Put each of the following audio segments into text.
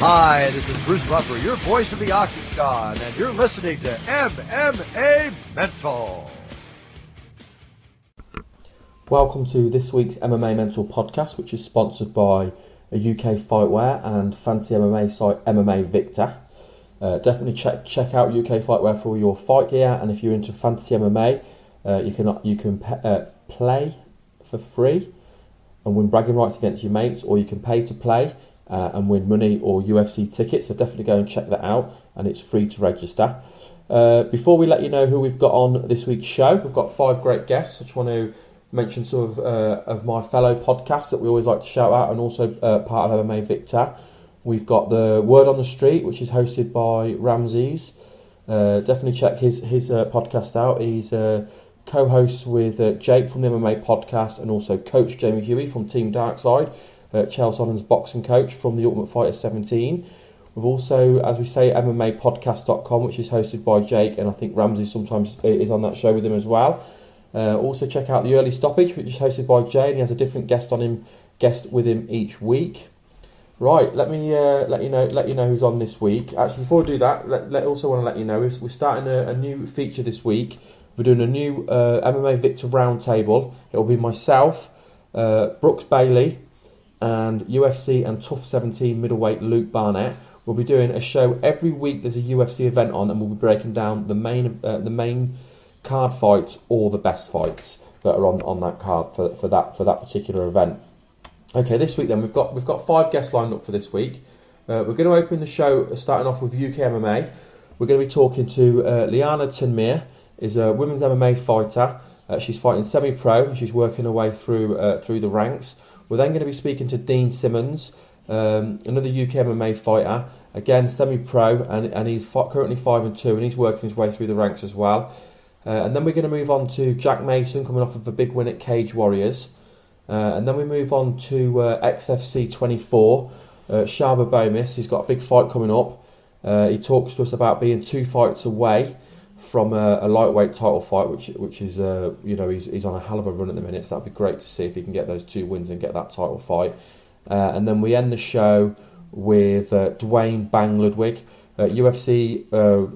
Hi, this is Bruce Buffer, your voice of the Octagon, and you're listening to MMA Mental. Welcome to this week's MMA Mental Podcast, which is sponsored by a UK Fightwear and fancy MMA site MMA Victor. Definitely check out UK Fightwear for all your fight gear, and if you're into fantasy MMA, you can play for free and win bragging rights against your mates, or you can pay to play and win money or UFC tickets. So definitely go and check that out, and it's free to register. Before we let you know who we've got on this week's show, we've got 5 great guests. I just want to mention some of my fellow podcasts that we always like to shout out, and also part of MMA Victor. We've got the Word on the Street, which is hosted by Ramses. Definitely check his podcast out. He's co-host with Jake from the MMA Podcast, and also Coach Jamie Huey from Team Darkside, Chael Sonnen's boxing coach from the Ultimate Fighter 17. We've also, as we say, MMApodcast.com, which is hosted by Jake, and I think Ramsey sometimes is on that show with him as well. Also check out The Early Stoppage, which is hosted by Jay, and he has a different guest with him each week. Right, let me let you know who's on this week. Actually, before we do that, also want to let you know we're starting a new feature this week. We're doing a new MMA Victor Roundtable. It will be myself, Brooks Bailey, and UFC and Tough 17 middleweight Luke Barnett. We'll be doing a show every week. There's a UFC event on, and we'll be breaking down the main card fights or the best fights that are on that card for that particular event. Okay, this week then we've got 5 guests lined up for this week. We're going to open the show starting off with UKMMA. We're going to be talking to Liana Tunmer, is a women's MMA fighter. She's fighting semi-pro. She's working her way through the ranks. We're then going to be speaking to Dean Simmonds, another UKMMA fighter, again semi-pro, and he's currently 5-2, and he's working his way through the ranks as well. And then we're going to move on to Jack Mason, coming off of a big win at Cage Warriors. And then we move on to XFC 24, Shah Bobonis. He's got a big fight coming up. He talks to us about being 2 fights away from a lightweight title fight, which is he's on a hell of a run at the minute. So that'd be great to see if he can get those 2 wins and get that title fight. And then we end the show with Duane Bang Ludwig, UFC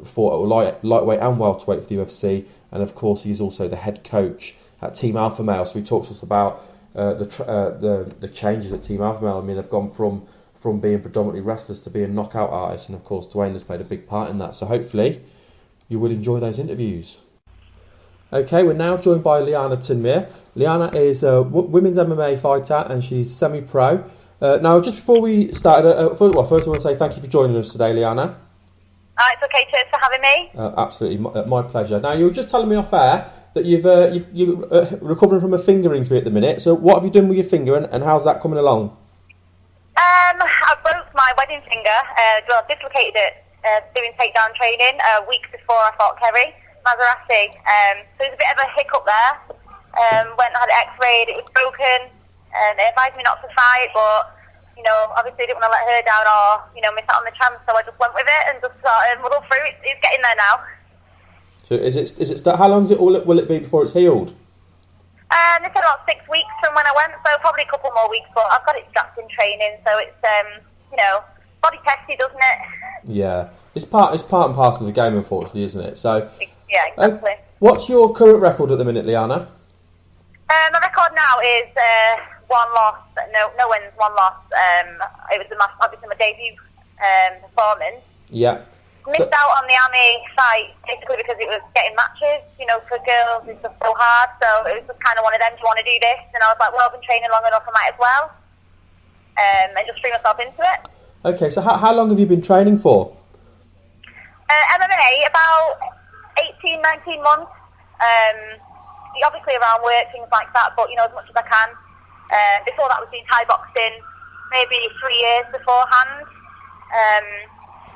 for lightweight and welterweight for the UFC, and of course he's also the head coach at Team Alpha Male. So he talks to us about the changes at Team Alpha Male. I mean, they've gone from being predominantly wrestlers to being knockout artists, and of course Duane has played a big part in that. So hopefully you will enjoy those interviews. Okay, we're now joined by Liana Tunmer. Liana is a women's MMA fighter, and she's semi-pro. Now, just before we started, first I want to say thank you for joining us today, Liana. It's okay, cheers for having me. Absolutely, my pleasure. Now, you were just telling me off air that you're recovering from a finger injury at the minute. So, what have you done with your finger, and how's that coming along? I broke my wedding finger. Dislocated it doing takedown training a week before I fought Kerry Maserati. So there's a bit of a hiccup there. Went and had it x-rayed. It was broken. They advised me not to fight, but obviously I didn't want to let her down or miss out on the chance. So I just went with it and just muddled through. It's getting there now. So is it how long will it be before it's healed? They said about 6 weeks from when I went, so probably a couple more weeks. But I've got it strapped in training, so it's body tested, doesn't it? Yeah, it's part and parcel of the game, unfortunately, isn't it? So yeah, exactly. What's your current record at the minute, Liana? My record now is 1 loss, no wins, 1 loss. It was obviously my debut performance. Yeah. Missed out on the Army fight basically because it was getting matches. For girls it's just so hard. So it was just kind of one of them. Do you want to do this? And I was like, well, I've been training long enough, I might as well. And just threw myself into it. Okay, so how long have you been training for? MMA, about 18, 19 months. Obviously around work, things like that, but as much as I can. Before that was doing Thai boxing, maybe 3 years beforehand.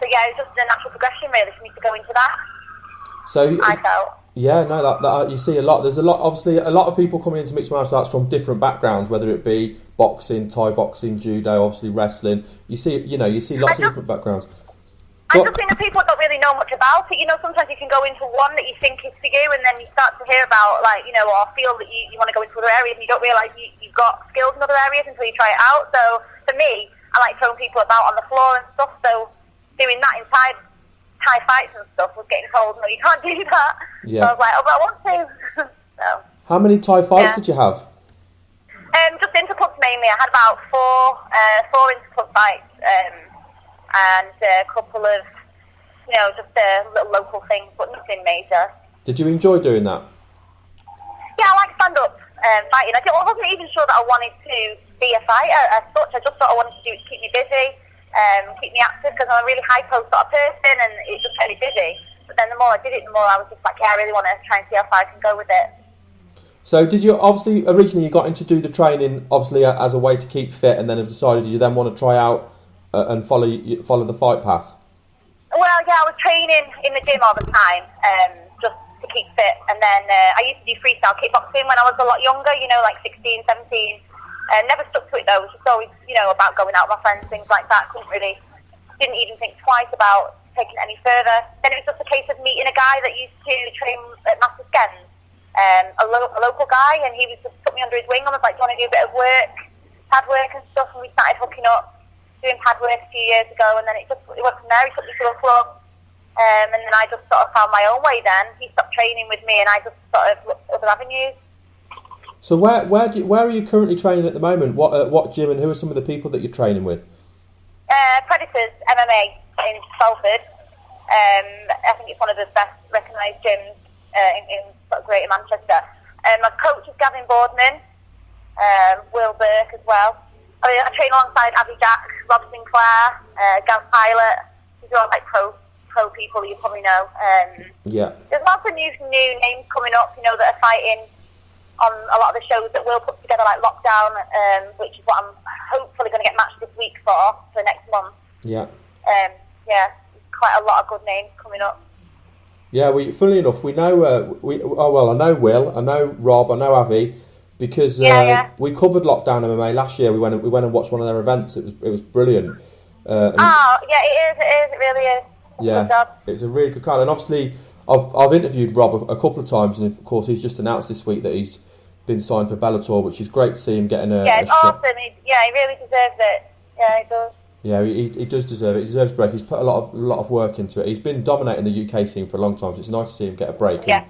So yeah, it's just a natural progression really for me to go into that. So I felt. Yeah, no, that you see a lot. There's obviously a lot of people coming into mixed martial arts from different backgrounds, whether it be boxing, Thai boxing, judo, obviously wrestling. You see lots of different backgrounds. I just think that people don't really know much about it. Sometimes you can go into one that you think is for you, and then you start to hear about, or feel that you want to go into other areas, and you don't realise you've got skills in other areas until you try it out. So for me, I like throwing people about on the floor and stuff, so doing that inside Thai fights and stuff was getting told, no, you can't do that. Yeah. So I was like, oh, but I want to. So, how many Thai fights did you have? just interclubs mainly. I had about four interclub fights, and a couple of, just little local things, but nothing major. Did you enjoy doing that? Yeah, I like stand-up fighting. I wasn't even sure that I wanted to be a fighter as such. I just thought I wanted to do it to keep me busy, keep me active, because I'm a really high-post sort of person, and it's just really busy. But then the more I did it, the more I was just like, yeah, I really want to try and see how far I can go with it. So did you, obviously, originally you got into do the training, obviously, as a way to keep fit, and then have decided you then want to try out and follow the fight path? Well, yeah, I was training in the gym all the time, just to keep fit. And then I used to do freestyle kickboxing when I was a lot younger, like 16, 17. Never stuck to it though. It was just always, about going out with my friends, things like that. Didn't even think twice about taking it any further. Then it was just a case of meeting a guy that used to train at Master Skens, a local guy, and he was just took me under his wing and was like, do you want to do a bit of work, pad work and stuff? And we started hooking up, doing pad work a few years ago, and then it went from there. He took me to a club, and then I just sort of found my own way then. He stopped training with me, and I just sort of looked at other avenues. So where are you currently training at the moment? What gym, and who are some of the people that you're training with? Predators MMA in Salford. I think it's one of the best recognised gyms in sort of Greater Manchester. My coach is Gavin Boardman, Will Burke as well. I train alongside Abby Jack, Rob Sinclair, Gav Pilot. These are all like pro people you probably know. Yeah. There's lots of new names coming up, that are fighting on a lot of the shows that we'll put together, like Lockdown, which is what I'm hopefully going to get matched this week for next month. Yeah. Yeah, quite a lot of good names coming up. Yeah, funnily enough, we know. I know Will, I know Rob, I know Avi, because we covered Lockdown MMA last year. We went and watched one of their events. It was brilliant. Yeah, it is. It really is. Yeah, it's a really good card. And obviously, I've interviewed Rob a couple of times, and of course, he's just announced this week that he's been signed for Bellator, which is great to see him getting a. Yeah, it's awesome. He really deserves it. Yeah, he does. Yeah, he does deserve it. He deserves a break. He's put a lot of work into it. He's been dominating the UK scene for a long time, so it's nice to see him get a break and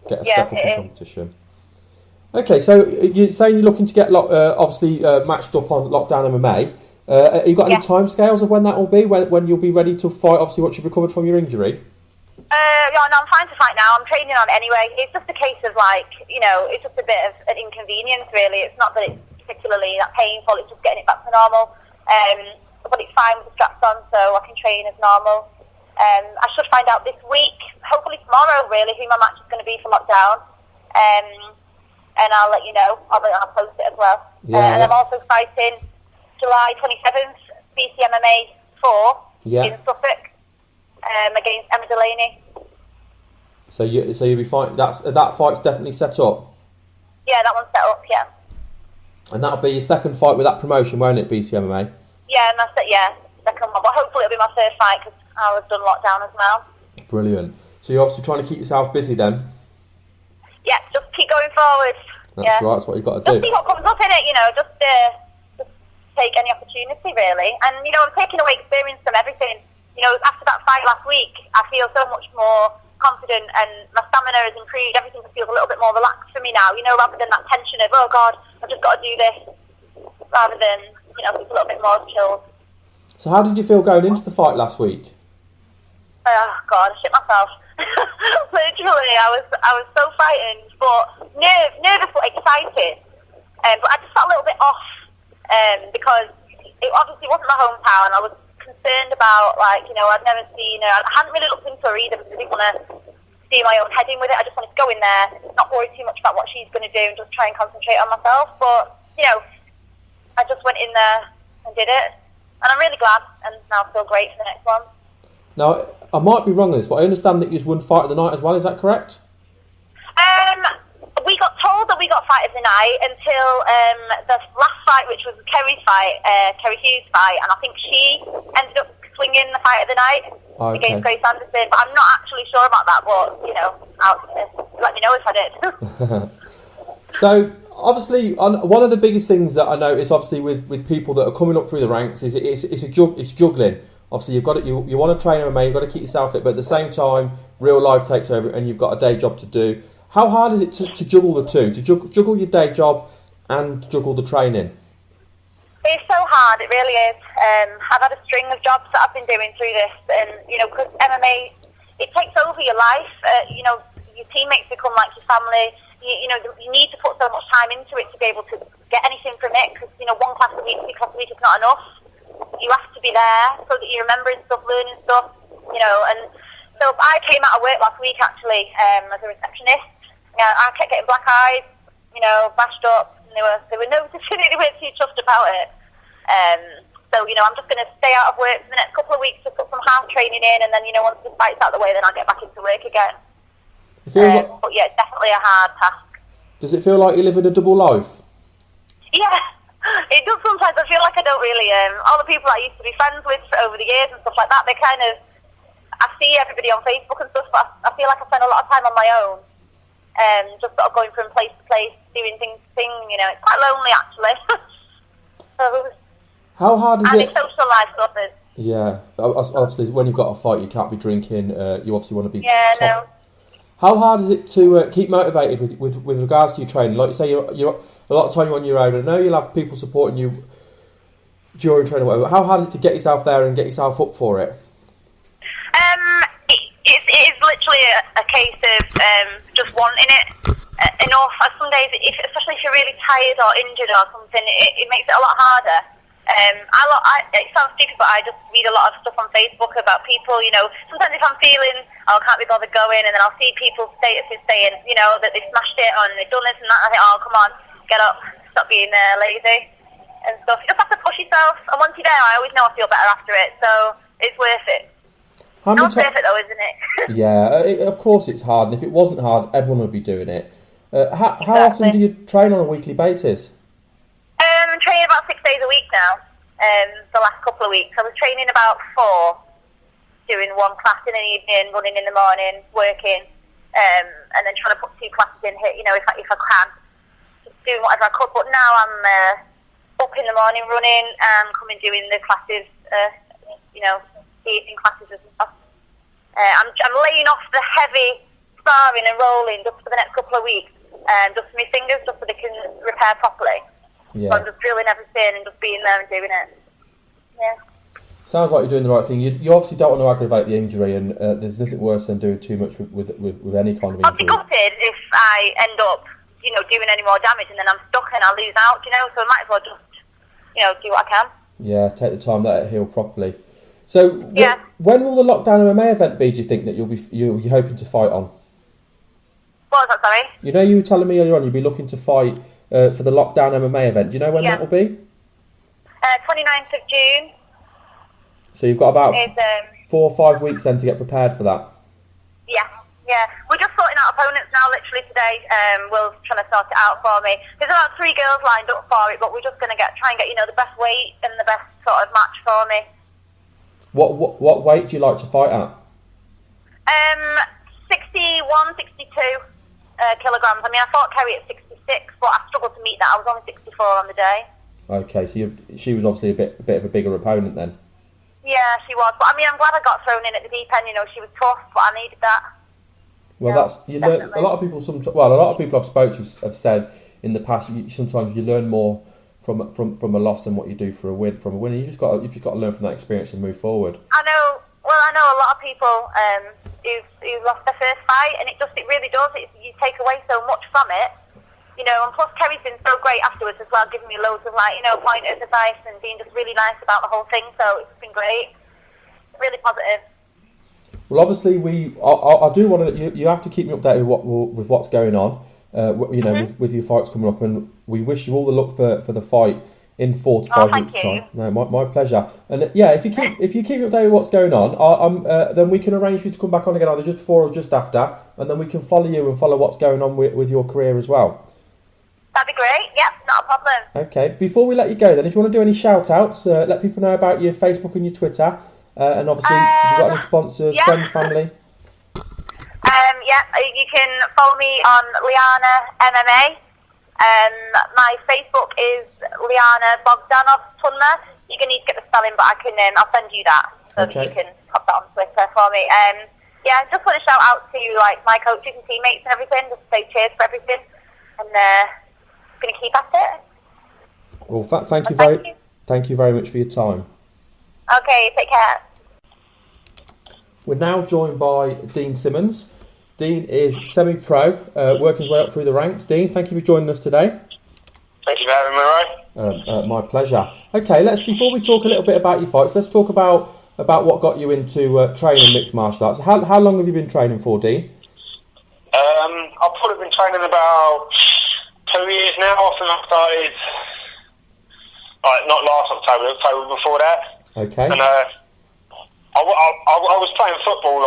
get a step up in competition. Okay, so you're saying you're looking to get matched up on Lockdown MMA. Have you got any timescales of when that will be? When you'll be ready to fight? Obviously, once you've recovered from your injury. No, I'm fine to fight now. I'm training on it anyway. It's just a case of it's just a bit of an inconvenience, really. It's not that it's particularly that painful. It's just getting it back to normal. But it's fine with the straps on, so I can train as normal. I should find out this week, hopefully tomorrow, really, who my match is going to be for Lockdown. And I'll let you know. I'll post it as well. And I'm also fighting July 27th, BCMMA 4 in Suffolk against Emma Delaney. So you'll be fighting. That fight's definitely set up. Yeah, that one's set up. Yeah. And that'll be your second fight with that promotion, won't it, BCMMA? Yeah, second one. But hopefully it'll be my first fight because I was done Lockdown as well. Brilliant. So you're obviously trying to keep yourself busy then? Yeah, just keep going forward. That's right, that's what you've got to do. Just see what comes up in it, just take any opportunity, really. And, I'm taking away experience from everything. After that fight last week, I feel so much more confident and my stamina has improved. Everything feels a little bit more relaxed for me now, rather than that tension of, oh, God, I've just got to do this, rather than, it's a little bit more chilled. So how did you feel going into the fight last week? Oh, God, I shit myself. Literally, I was so frightened, but nervous but excited. But I just felt a little bit off because it obviously wasn't my hometown. I was concerned about, I'd never seen her. I hadn't really looked into her either because I didn't want to see my own head in with it. I just wanted to go in there, not worry too much about what she's going to do and just try and concentrate on myself. But, I just went in there and did it. And I'm really glad and now feel great for the next one. Now, I might be wrong on this, but I understand that you just won Fight of the Night as well. Is that correct? We got told that we got Fight of the Night until the last fight, which was Kerry's fight, Kerry Hughes' fight, and I think she ended up swinging the Fight of the Night against Grace Anderson. But I'm not actually sure about that, but, let me know if I did. So, obviously, one of the biggest things that I notice, obviously, with people that are coming up through the ranks is it's juggling. Obviously, you want to train MMA, you've got to keep yourself fit, but at the same time, real life takes over, and you've got a day job to do. How hard is it to juggle the two? To juggle your day job and juggle the training? It's so hard, it really is. I've had a string of jobs that I've been doing through this, and because MMA, it takes over your life. Your teammates become like your family. You need to put so much time into it to be able to get anything from it. Because one class a week, 2 class a week is not enough. You have to be there so that you're remembering stuff, learning stuff. And so I came out of work last week actually as a receptionist. I kept getting black eyes, bashed up. And they were noticing it. They weren't too chuffed about it. So I'm just going to stay out of work for the next couple of weeks to put some house training in, and then once the fight's out of the way, then I'll get back into work again. But yeah, it's definitely a hard task. Does it feel like you live in a double life? Yeah, it does sometimes. I feel like I don't really. All the people I used to be friends with over the years and stuff like that, I see everybody on Facebook and stuff, but I feel like I spend a lot of time on my own. Just sort of going from place to place, doing things. It's quite lonely actually. How hard is it? And it's social life stuff is. Yeah, obviously when you've got a fight, you can't be drinking. You obviously want to be. Yeah, top. No. How hard is it to keep motivated with regards to your training? Like you say, you're a lot of time you're on your own. I know you'll have people supporting you during training, or whatever. How hard is it to get yourself there and get yourself up for it? It is literally a case of just wanting it enough. Some days, especially if you're really tired or injured or something, it makes it a lot harder. It sounds stupid, but I just read a lot of stuff on Facebook about people, sometimes if I'm feeling, I can't be bothered going, and then I'll see people's statuses saying, that they've smashed it and they've done this and that, and I think, oh, come on, get up, stop being lazy and stuff. You just have to push yourself, and once you're there, I always know I feel better after it, so it's worth it. It's worth it though, isn't it? Yeah, of course it's hard, and if it wasn't hard, everyone would be doing it. How often do you train on a weekly basis? I'm training about 6 days a week now. The last couple of weeks, I was training about 4, doing 1 class in the evening, running in the morning, working, and then trying to put 2 classes in here, if I can, just doing whatever I could. But now I'm up in the morning running and coming doing the classes, the evening classes and stuff. I'm laying off the heavy sparring and rolling just for the next couple of weeks, just for my fingers, just so they can repair properly. Yeah. So I'm just drilling everything and just being there and doing it. Yeah. Sounds like you're doing the right thing. You obviously don't want to aggravate the injury, and there's nothing worse than doing too much with any kind of injury. I'd be gutted if I end up, doing any more damage, and then I'm stuck and I lose out. So I might as well just, do what I can. Yeah, take the time, let it heal properly. So yeah. When will the Lockdown MMA event be? Do you think that you're hoping to fight on? What was that? Sorry. You were telling me earlier on you'd be looking to fight for the Lockdown MMA event. Do you know when that will be? 29th of June. So you've got about 4 or 5 weeks then to get prepared for that. Yeah. We're just sorting out opponents now, literally today. Will's trying to sort it out for me. There's about 3 girls lined up for it, but we're just going to try and get the best weight and the best sort of match for me. What weight do you like to fight at? 61, 62 kilograms. I mean, I fought Kerry at 66, but I struggled to meet that. I was only 64 on the day. Okay, so she was obviously a bit of a bigger opponent then. Yeah, she was. But I mean, I'm glad I got thrown in at the deep end. She was tough, but I needed that. Well, a lot of people. A lot of people I've spoke to have said in the past. Sometimes you learn more from a loss than what you do from a win. And you've just got to learn from that experience and move forward. I know a lot of people who've lost their first fight, and it really does. You take away so much from it. And plus Kerry's been so great afterwards as well, giving me loads of pointers, advice, and being just really nice about the whole thing. So it's been great, really positive. Well, obviously I do want to. You have to keep me updated with what's going on. With your fights coming up, and we wish you all the luck for the fight in 4 to 5 weeks' time. No, my pleasure. And if you keep me updated with what's going on, then we can arrange for you to come back on again either just before or just after, and then we can follow you and follow what's going on with your career as well. That'd be great. Yep, not a problem. Okay. Before we let you go, then, if you want to do any shout-outs, let people know about your Facebook and your Twitter, and obviously, if you've got any sponsors, friends, family. You can follow me on Liana MMA, My Facebook is Liana Tunmer. You're going to need to get the spelling, but I'll send you that so that you can pop that on Twitter for me. I just want to shout out to my coaches and teammates and everything. Just say cheers for everything, and going to keep at it. Well, thank you very much for your time. Okay, take care. We're now joined by Dean Simmonds. Dean is semi-pro, working his way up through the ranks. Dean, thank you for joining us today. Thank you for having me, Ray. My pleasure. Okay, before we talk a little bit about your fights, let's talk about what got you into training mixed martial arts. How long have you been training for, Dean? I've probably been training about 2 years now. I think I started, not last October, the October before that. Okay. And I was playing football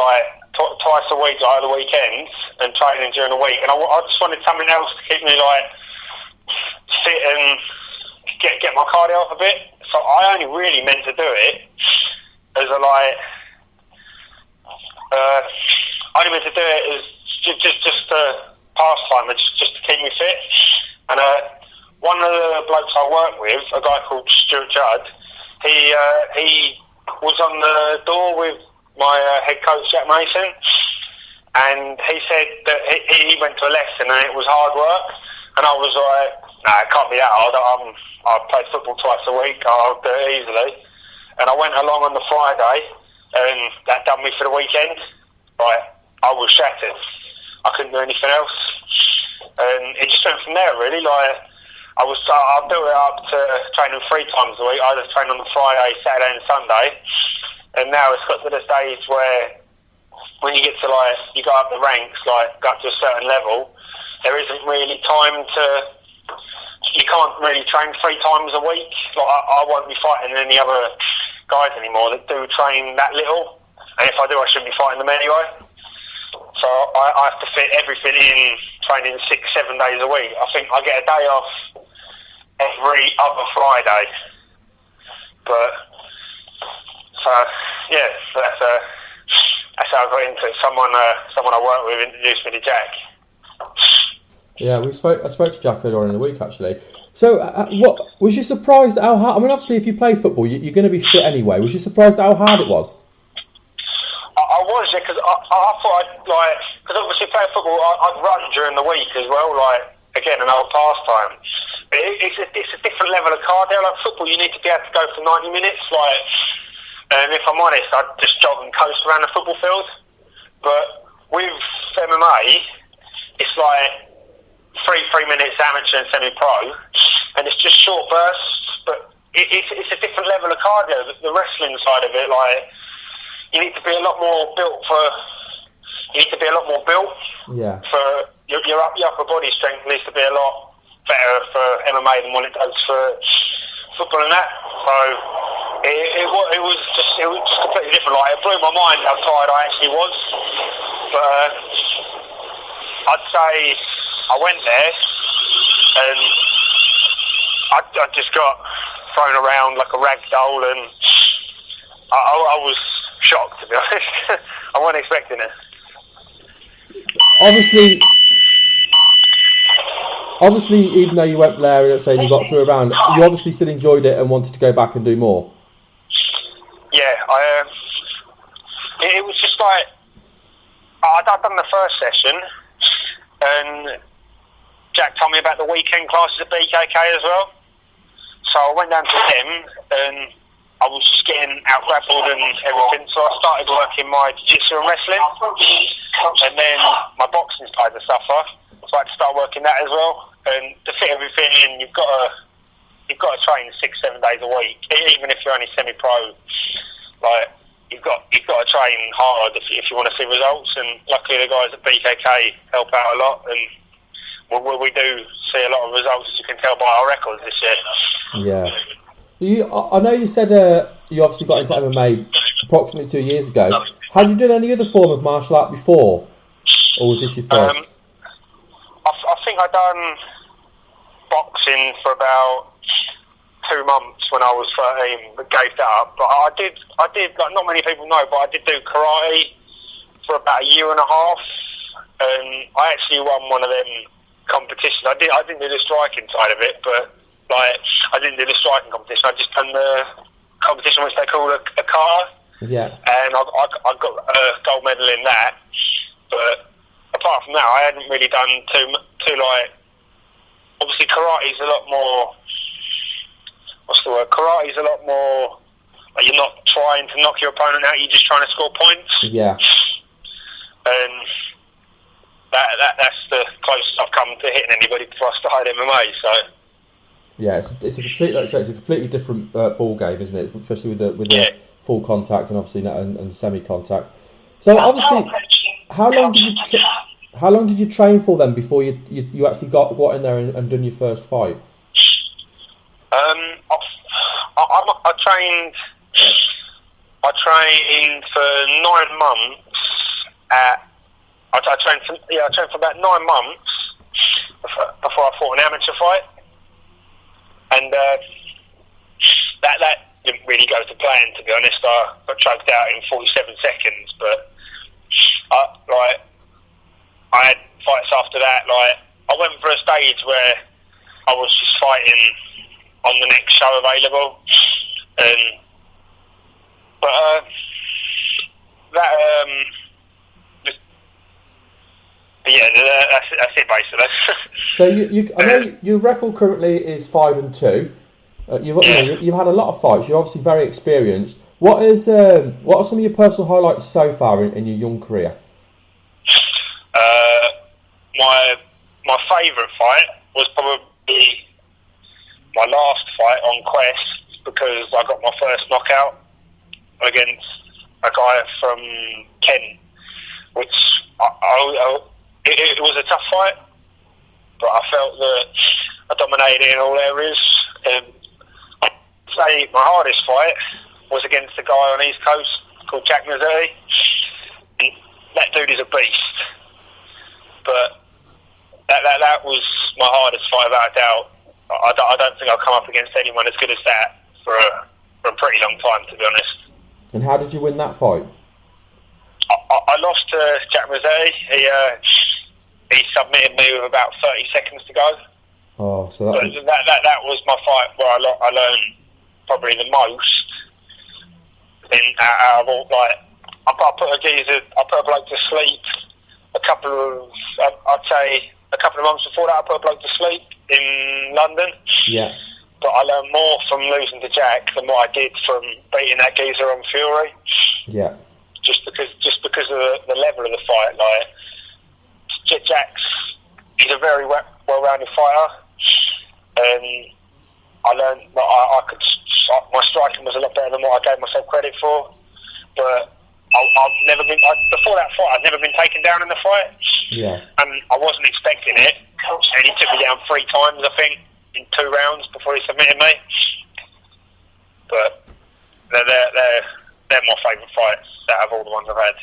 twice a week, at the weekends, and training during the week. And I just wanted something else to keep me fit and get my cardio up a bit. So I only really meant to do it as only meant to do it as just a pastime, just to keep me fit. And one of the blokes I work with, a guy called Stuart Judd, he was on the door with my head coach Jack Mason, and he said that he went to a lesson and it was hard work, and I was like, nah, it can't be that hard. I play football twice a week, I'll do it easily. And I went along on the Friday, and that done me for the weekend. I was shattered. I couldn't do anything else, and it just went from there really. I built it up to training 3 times a week. I just train on the Friday, Saturday and Sunday, and now it's got to the stage where when you get to you go up the ranks, go up to a certain level, there isn't really time to. You can't really train 3 times a week. I won't be fighting any other guys anymore that do train that little, and if I do, I shouldn't be fighting them anyway. So I have to fit everything in, training 6-7 days a week. I think I get a day off every other Friday, but that's how I got into it. Someone I work with introduced me to Jack. Yeah, I spoke to Jack earlier in the week actually. So, what was you surprised at how hard? I mean, obviously, if you play football, you're going to be fit anyway. Was you surprised at how hard it was? I was, yeah, because I thought because obviously playing football, I'd run during the week as well, again, an old pastime. But it's a different level of cardio. Football, you need to be able to go for 90 minutes. And if I'm honest, I'd just jog and coast around the football field. But with MMA, it's 3 minutes amateur and semi-pro, and it's just short bursts. But it's a different level of cardio. The wrestling side of it, you need to be a lot more built for. You need to be a lot more built. Yeah. For your upper body strength needs to be a lot better for MMA than what it does for football and that. So it was just completely different. It blew my mind how tired I actually was. But I'd say I went there and I just got thrown around like a rag doll, and I was shocked, to be honest. I wasn't expecting it. Obviously, even though you went there, let's say you got through a round, you obviously still enjoyed it and wanted to go back and do more. Yeah, it was just I'd done the first session, and Jack told me about the weekend classes at BKK as well. So I went down to him, and I was just getting out-grappled and everything, so I started working my jiu-jitsu and wrestling, and then my boxing started to suffer, so I had to start working that as well. And to fit everything in, you've got to train 6-7 days a week, even if you're only semi-pro. You've got to train hard if you want to see results, and luckily the guys at BKK help out a lot, and we do see a lot of results, as you can tell by our records this year. Yeah. I know you said you obviously got into MMA approximately 2 years ago. Had you done any other form of martial art before, or was this your first? I think I'd done boxing for about 2 months when I was 13, but gave that up. But I did not many people know, but I did do karate for about 1.5 years, and I actually won one of them competition. I didn't do the striking side of it, but like I didn't do the striking competition. I just done the competition which they call a kata. Yeah. And I got a gold medal in that. But apart from that, I hadn't really done too like. Obviously, karate's a lot more. What's the word? Karate's a lot more. Like you're not trying to knock your opponent out. You're just trying to score points. Yeah. And that's the closest I've come to hitting anybody before I started MMA. So. Yeah, it's a complete, like I say, it's a completely different ball game, isn't it? Especially with the full contact and obviously and semi-contact. So obviously, how long did you train for then before you actually got in there and done your first fight? I trained for 9 months I trained for about 9 months before I fought an amateur fight, and that didn't really go to plan, to be honest. I got chugged out in 47 seconds, but I had fights after that. Like I went for a stage where I was just fighting on the next show available, that's it basically. So I know your record currently is 5-2. You've had a lot of fights. You're obviously very experienced. What are some of your personal highlights so far in your young career? My favourite fight was probably my last fight on Quest, because I got my first knockout against a guy from Kent, which it was a tough fight, but I felt that I dominated in all areas. I'd say my hardest fight was against a guy on the East Coast called Jack Mazzetti. That dude is a beast, but that was my hardest fight without a doubt. I don't think I'll come up against anyone as good as that for a pretty long time, to be honest. And how did you win that fight? I lost to Jack Mazzetti. He submitted me with about 30 seconds to go. Oh, so that was my fight where I learned probably the most. Out of all, like I put a bloke to sleep a couple of months before that. I put a bloke to sleep in London. Yeah. But I learned more from losing to Jack than what I did from beating that geezer on Fury. Yeah. Just because of the level of the fight. Like he's a very well-rounded fighter, and I learned that my striking was a lot better than what I gave myself credit for. But I've never been before that fight. I'd never been taken down in the fight. Yeah. And I wasn't expecting it, and he took me down 3 times, I think, in 2 rounds before he submitted me. But they're my favourite fights out of all the ones I've had.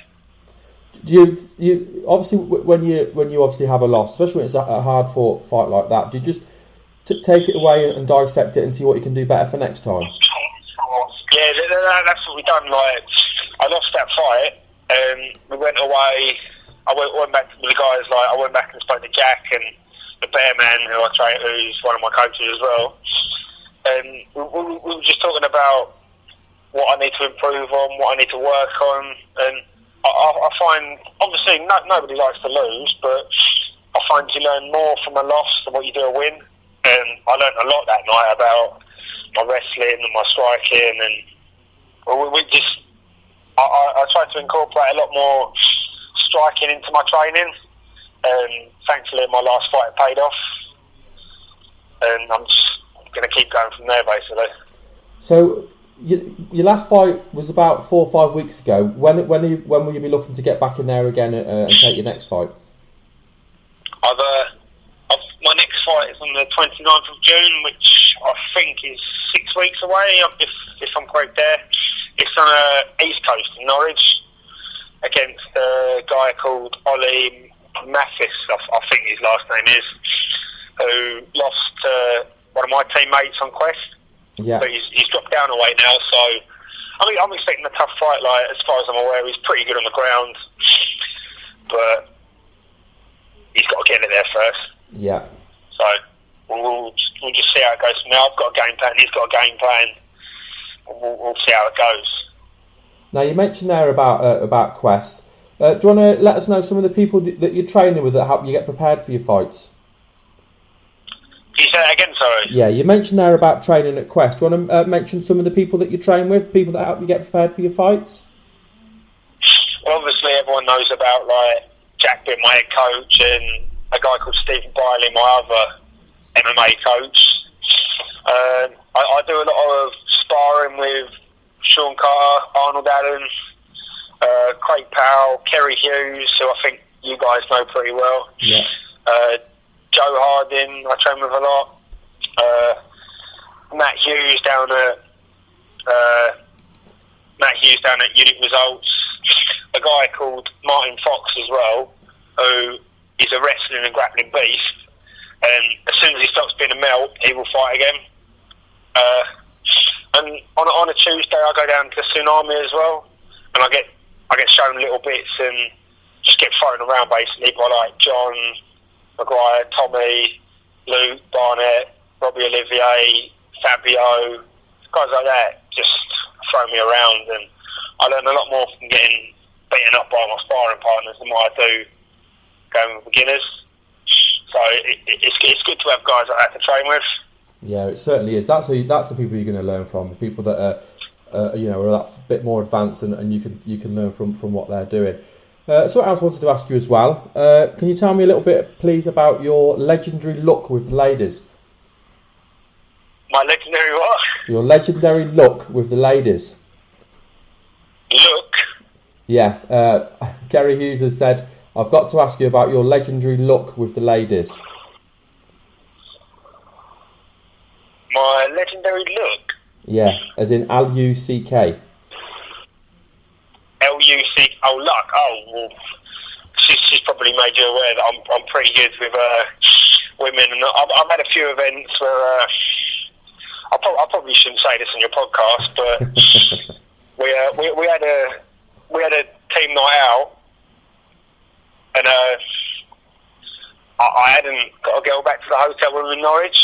You obviously when you obviously have a loss, especially when it's a hard fought fight like that, do you just take it away and dissect it and see what you can do better for next time? Yeah, that's what we done. Like I lost that fight, and we went away. I went back with the guys. Like I went back and spoke to Jack and the Bear Man, who I train, who's one of my coaches as well. And we were just talking about what I need to improve on, what I need to work on, and I find, obviously, nobody likes to lose, but I find you learn more from a loss than what you do a win. And I learned a lot that night about my wrestling and my striking, and I tried to incorporate a lot more striking into my training, and thankfully my last fight paid off, and I'm just going to keep going from there, basically. So your last fight was about 4 or 5 weeks ago. When will you be looking to get back in there again and take your next fight? My next fight is on the 29th of June, which I think is 6 weeks away, if I'm correct there. It's on the East Coast in Norwich against a guy called Ollie Mathis, I think his last name is, who lost to one of my teammates on Quest. Yeah. But he's dropped down a weight now, so I mean, I'm expecting a tough fight. Like, as far as I'm aware, he's pretty good on the ground, but he's got to get it there first. Yeah. So we'll just see how it goes from there. I've got a game plan. He's got a game plan. We'll see how it goes. Now, you mentioned there about Quest. Do you want to let us know some of the people that you're training with that help you get prepared for your fights? Can you say that again, sorry? Yeah, you mentioned there about training at Quest. Do you want to mention some of the people that you train with, people that help you get prepared for your fights? Well, obviously everyone knows about like Jack being my head coach and a guy called Stephen Briley, my other MMA coach. I do a lot of sparring with Sean Carter, Arnold Allen, Craig Powell, Kerry Hughes, who I think you guys know pretty well. Yeah. Joe Harding, I train with a lot. Matt Hughes down at Unit Results. A guy called Martin Fox as well, who is a wrestling and grappling beast. And as soon as he stops being a melt, he will fight again. And on a Tuesday, I go down to Tsunami as well, and I get shown little bits and just get thrown around basically by like John Maguire, Tommy, Luke, Barnett, Robbie Olivier, Fabio, guys like that. Just throw me around, and I learn a lot more from getting beaten up by my sparring partners than what I do going with beginners. So it's good to have guys like that to train with. Yeah, it certainly is. That's the people you're going to learn from. The people that are that bit more advanced, and you can learn from what they're doing. So what else I wanted to ask you as well? Can you tell me a little bit, please, about your legendary look with the ladies? My legendary what? Your legendary look with the ladies. Look? Yeah. Kerry Hughes has said, I've got to ask you about your legendary look with the ladies. My legendary look? Yeah, as in L-U-C-K. L-U-C... Oh, luck. Oh, well, she's probably made you aware that I'm pretty good with women. And I've had a few events where... I probably shouldn't say this on your podcast, but we had a team night out, and I hadn't got to go back to the hotel room in Norwich,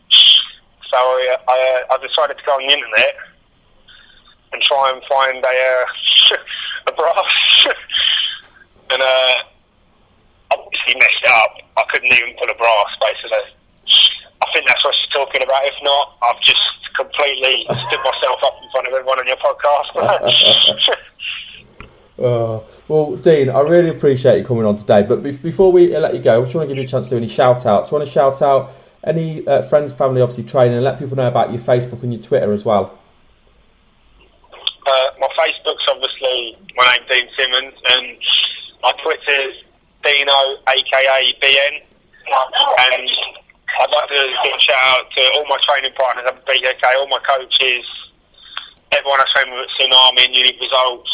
so I decided to go on the internet and try and find a brass, and obviously messed it up. I couldn't even put a brass, basically. I think that's what she's talking about. If not, I've just completely stood myself up in front of everyone on your podcast. Well, Dean, I really appreciate you coming on today. But before we let you go, I just want to give you a chance to do any shout-outs. I want to shout out any friends, family, obviously training, and let people know about your Facebook and your Twitter as well. My Facebook's obviously my name, Dean Simmonds, and my Twitter's Dino, aka BN. And I'd like to give a shout out to all my training partners at BJK, all my coaches, everyone I train with at Tsunami and Unit Results,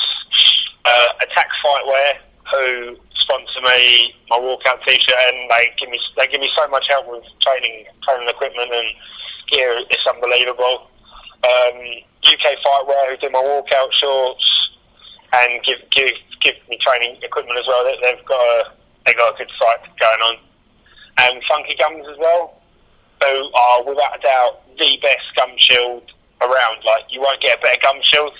Attack Fightwear, who sponsor me, my walkout t-shirt, and they give me so much help with training equipment and gear. It's unbelievable. UK Fightwear, who do my walkout shorts and give me training equipment as well. They've got a good site going on. And Funky Gums as well, who are without a doubt the best gum shield around. Like, you won't get a better gum shield.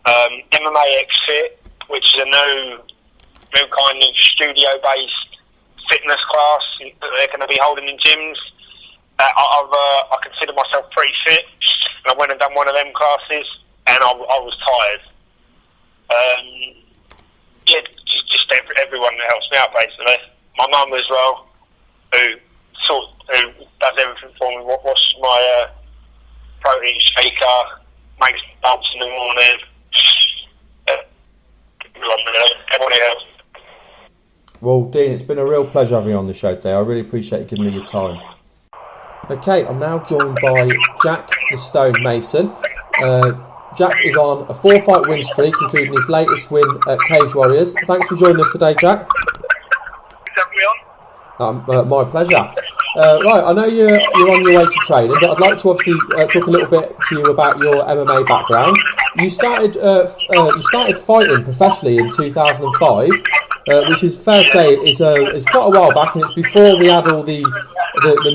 MMA X Fit, which is a new kind of studio-based fitness class that they're going to be holding in gyms. I consider myself pretty fit, and I went and done one of them classes, and I was tired. Just everyone that helps me out, basically. My mum as well, who does everything for me. Washes my protein shaker, makes bumps in the morning. Everyone else. Well, Dean, it's been a real pleasure having you on the show today. I really appreciate you giving me your time. Okay, I'm now joined by Jack the Stone Mason. Jack is on a 4-fight win streak, including his latest win at Cage Warriors. Thanks for joining us today, Jack. Is that me on? My pleasure. Right, I know you're on your way to training, but I'd like to obviously talk a little bit to you about your MMA background. You started fighting professionally in 2005, which is fair to say is quite a while back, and it's before we had all the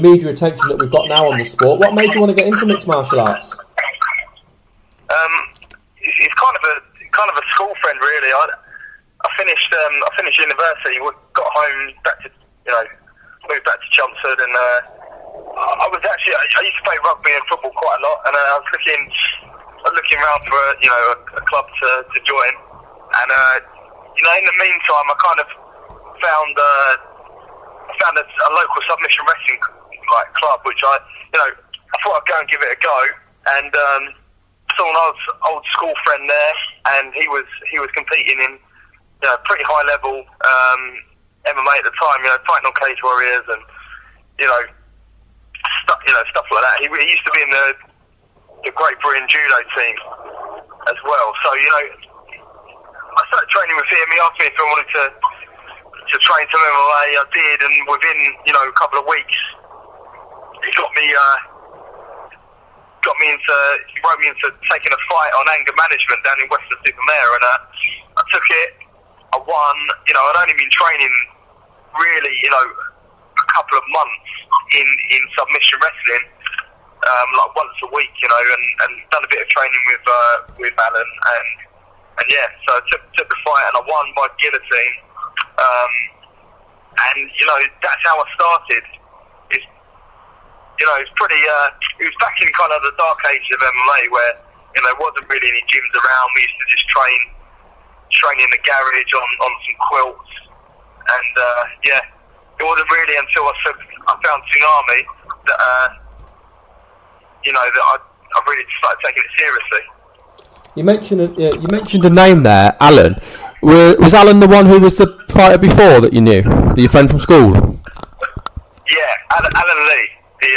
media attention that we've got now on the sport. What made you want to get into mixed martial arts? It's kind of a school friend, really. I finished university, got home, moved back to Chelmsford, and I used to play rugby and football quite a lot, and I was looking around for a club to join, and in the meantime I kind of found a local submission wrestling club, which I thought I'd go and give it a go, and saw an old school friend there, and he was competing in pretty high level MMA at the time, fighting on Cage Warriors and stuff like that. He used to be in the Great Britain judo team as well. So I started training with him. He asked me if I wanted to train some MMA. I did, and within a couple of weeks, he wrote me into taking a fight on anger management down in Western-super-Mare, and I took it. I won. I'd only been training really, a couple of months in submission wrestling, like once a week, and done a bit of training with Alan, and yeah, so I took the fight and I won by guillotine, and that's how I started. It's pretty. It was back in kind of the dark ages of MMA where there wasn't really any gyms around. We used to just train in the garage on some quilts, and it wasn't really until I found Tsunami that that I really started taking it seriously. You mentioned a name there, Alan. Was Alan the one who was the fighter before that you knew, your friend from school? Yeah, Alan Lee. He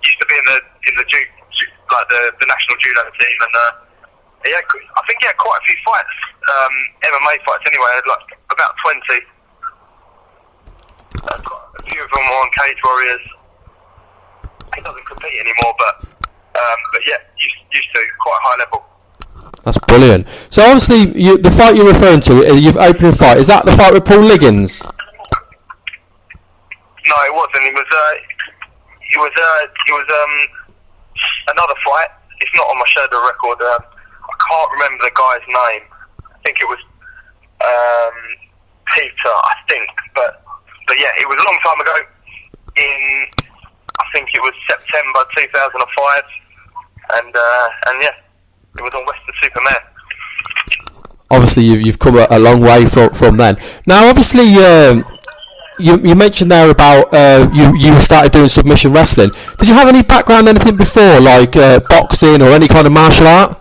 used to be in the national judo team, and I think he had quite a few fights, MMA fights anyway, like about 20. A few of them were on Cage Warriors. He doesn't compete anymore, but yeah, used to, quite high level. That's brilliant. So obviously, the fight you're referring to, your opening fight, is that the fight with Paul Liggins? No, it wasn't. It was another fight. It's not on my Shadow record. I can't remember the guy's name. I think it was Peter, I think. But yeah, it was a long time ago. I think it was September 2005, and yeah, it was on Western-super-Mare. Obviously, you've come a long way from then. Now, obviously, you mentioned there about you started doing submission wrestling. Did you have any background, anything before, like boxing or any kind of martial art?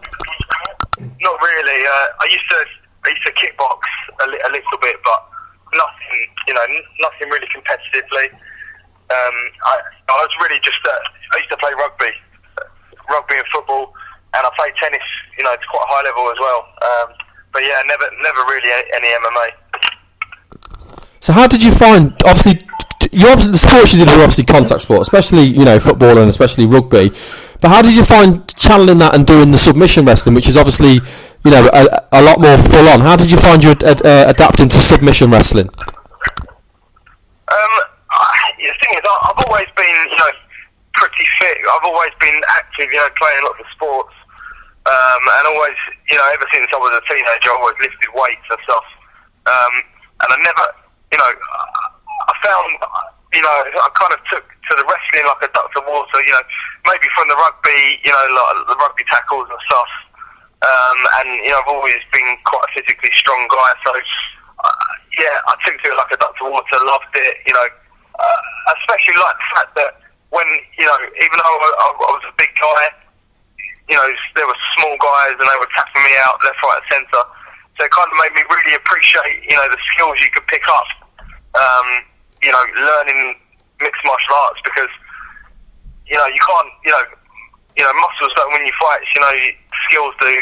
Not really. I used to kickbox a little bit, but nothing really competitively. I was really just I used to play rugby and football, and I played tennis. To quite a high level as well. But yeah, never really any MMA. So how did you find? Obviously, the sports you did were obviously contact sport, especially football and especially rugby. But how did you find channeling that and doing the submission wrestling, which is obviously a lot more full on? How did you find you adapting to submission wrestling? The thing is, I've always been pretty fit. I've always been active, playing lots of sports, and always ever since I was a teenager, I always lifted weights and stuff. And I never, I found, I kind of took to the wrestling like a duck to water, maybe from the rugby, like the rugby tackles and stuff. And, I've always been quite a physically strong guy, so, yeah, I took to it like a duck to water, loved it, especially like the fact that when, even though I was a big guy, there were small guys and they were tapping me out left, right and centre. So it kind of made me really appreciate, the skills you could pick up, learning mixed martial arts, because, you can't, muscles don't win you fights, skills do.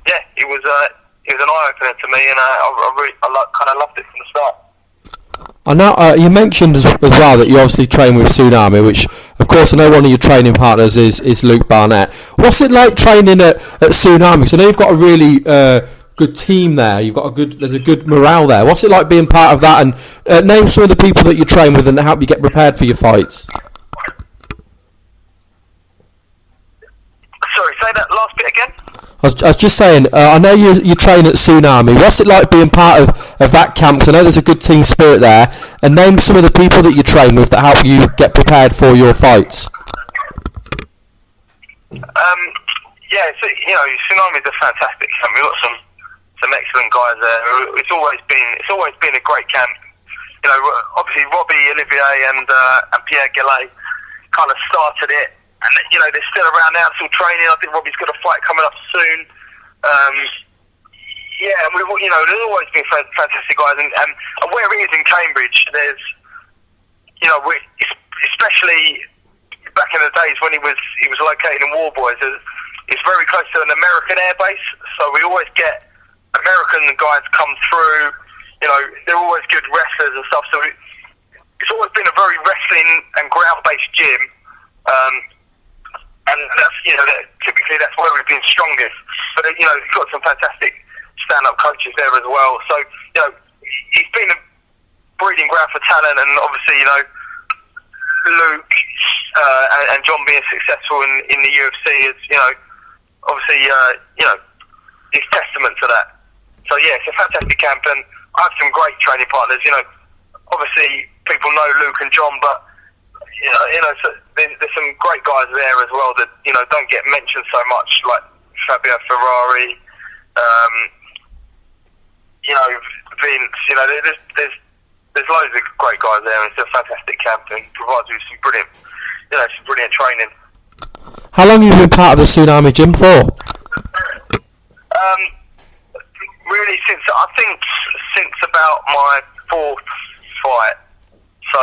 Yeah, it was an eye-opener to me, and I kind of loved it from the start. I know you mentioned as well that you obviously train with Tsunami, which, of course, I know one of your training partners is Luke Barnett. What's it like training at Tsunami? Because I know you've got a really good team there. There's a good morale there. What's it like being part of that? And name some of the people that you train with and help you get prepared for your fights. Sorry, say that last bit again. I was just saying, I know you train at Tsunami. What's it like being part of that camp? Because I know there's a good team spirit there. And name some of the people that you train with that help you get prepared for your fights. Yeah, so, Tsunami's a fantastic camp. We've got some excellent guys there. It's always been a great camp. Obviously Robbie, Olivier, and Pierre Gillet kind of started it. And, they're still around now, still training. I think Robbie's got a fight coming up soon. And there's always been fantastic guys. And where it is in Cambridge, there's, especially back in the days when he was located in Warboys, it's very close to an American airbase. So we always get American guys come through. They're always good wrestlers and stuff. So it's always been a very wrestling and ground-based gym. And that's, typically that's where we've been strongest. But, we've got some fantastic stand-up coaches there as well. So, he's been a breeding ground for talent, and obviously, Luke and John being successful in the UFC is, obviously, is testament to that. So, yeah, it's a fantastic camp, and I have some great training partners. Obviously, people know Luke and John, but so there's some great guys there as well that don't get mentioned so much, like Fabio Ferrari, Vince. There's loads of great guys there, and it's a fantastic camp and provides you some brilliant training. How long have you been part of the Tsunami gym for? Really, since about my fourth fight. So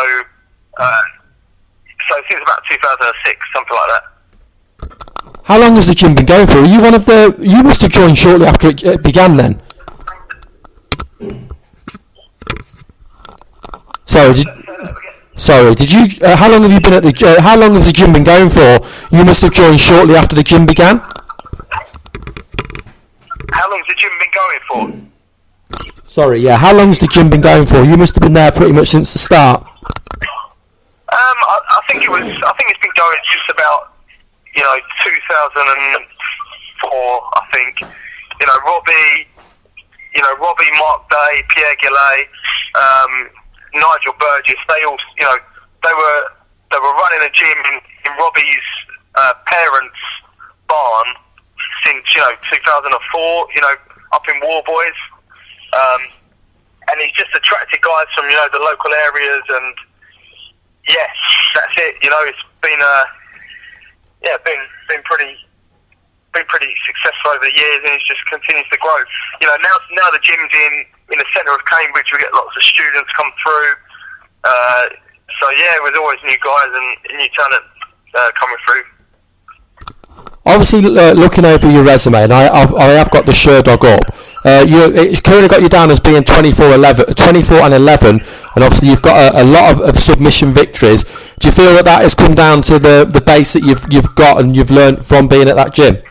since about 2006, something like that. How long has the gym been going for? Are you one of the? You must have joined shortly after it began, then. Sorry, did you? How long have you been at the? How long has the gym been going for? You must have joined shortly after the gym began. How long's the gym been going for? Sorry, yeah. How long's the gym been going for? You must have been there pretty much since the start. I think it's been going just about 2004. I think Robbie, Mark Day, Pierre Gillet, Nigel Burgess. They all they were running a gym in Robbie's parents' barn since 2004. Up in Warboys, and he's just attracted guys from the local areas and. Yes, that's it. It's been been pretty successful over the years, and it just continues to grow. Now the gym's in the centre of Cambridge. We get lots of students come through. So yeah, there's always new guys and new talent coming through. Obviously, looking over your resume, and I have got the Sherdog up. It's currently got you down as being 24 and 11, and obviously you've got a lot of submission victories. Do you feel that has come down to the base that you've got and you've learned from being at that gym?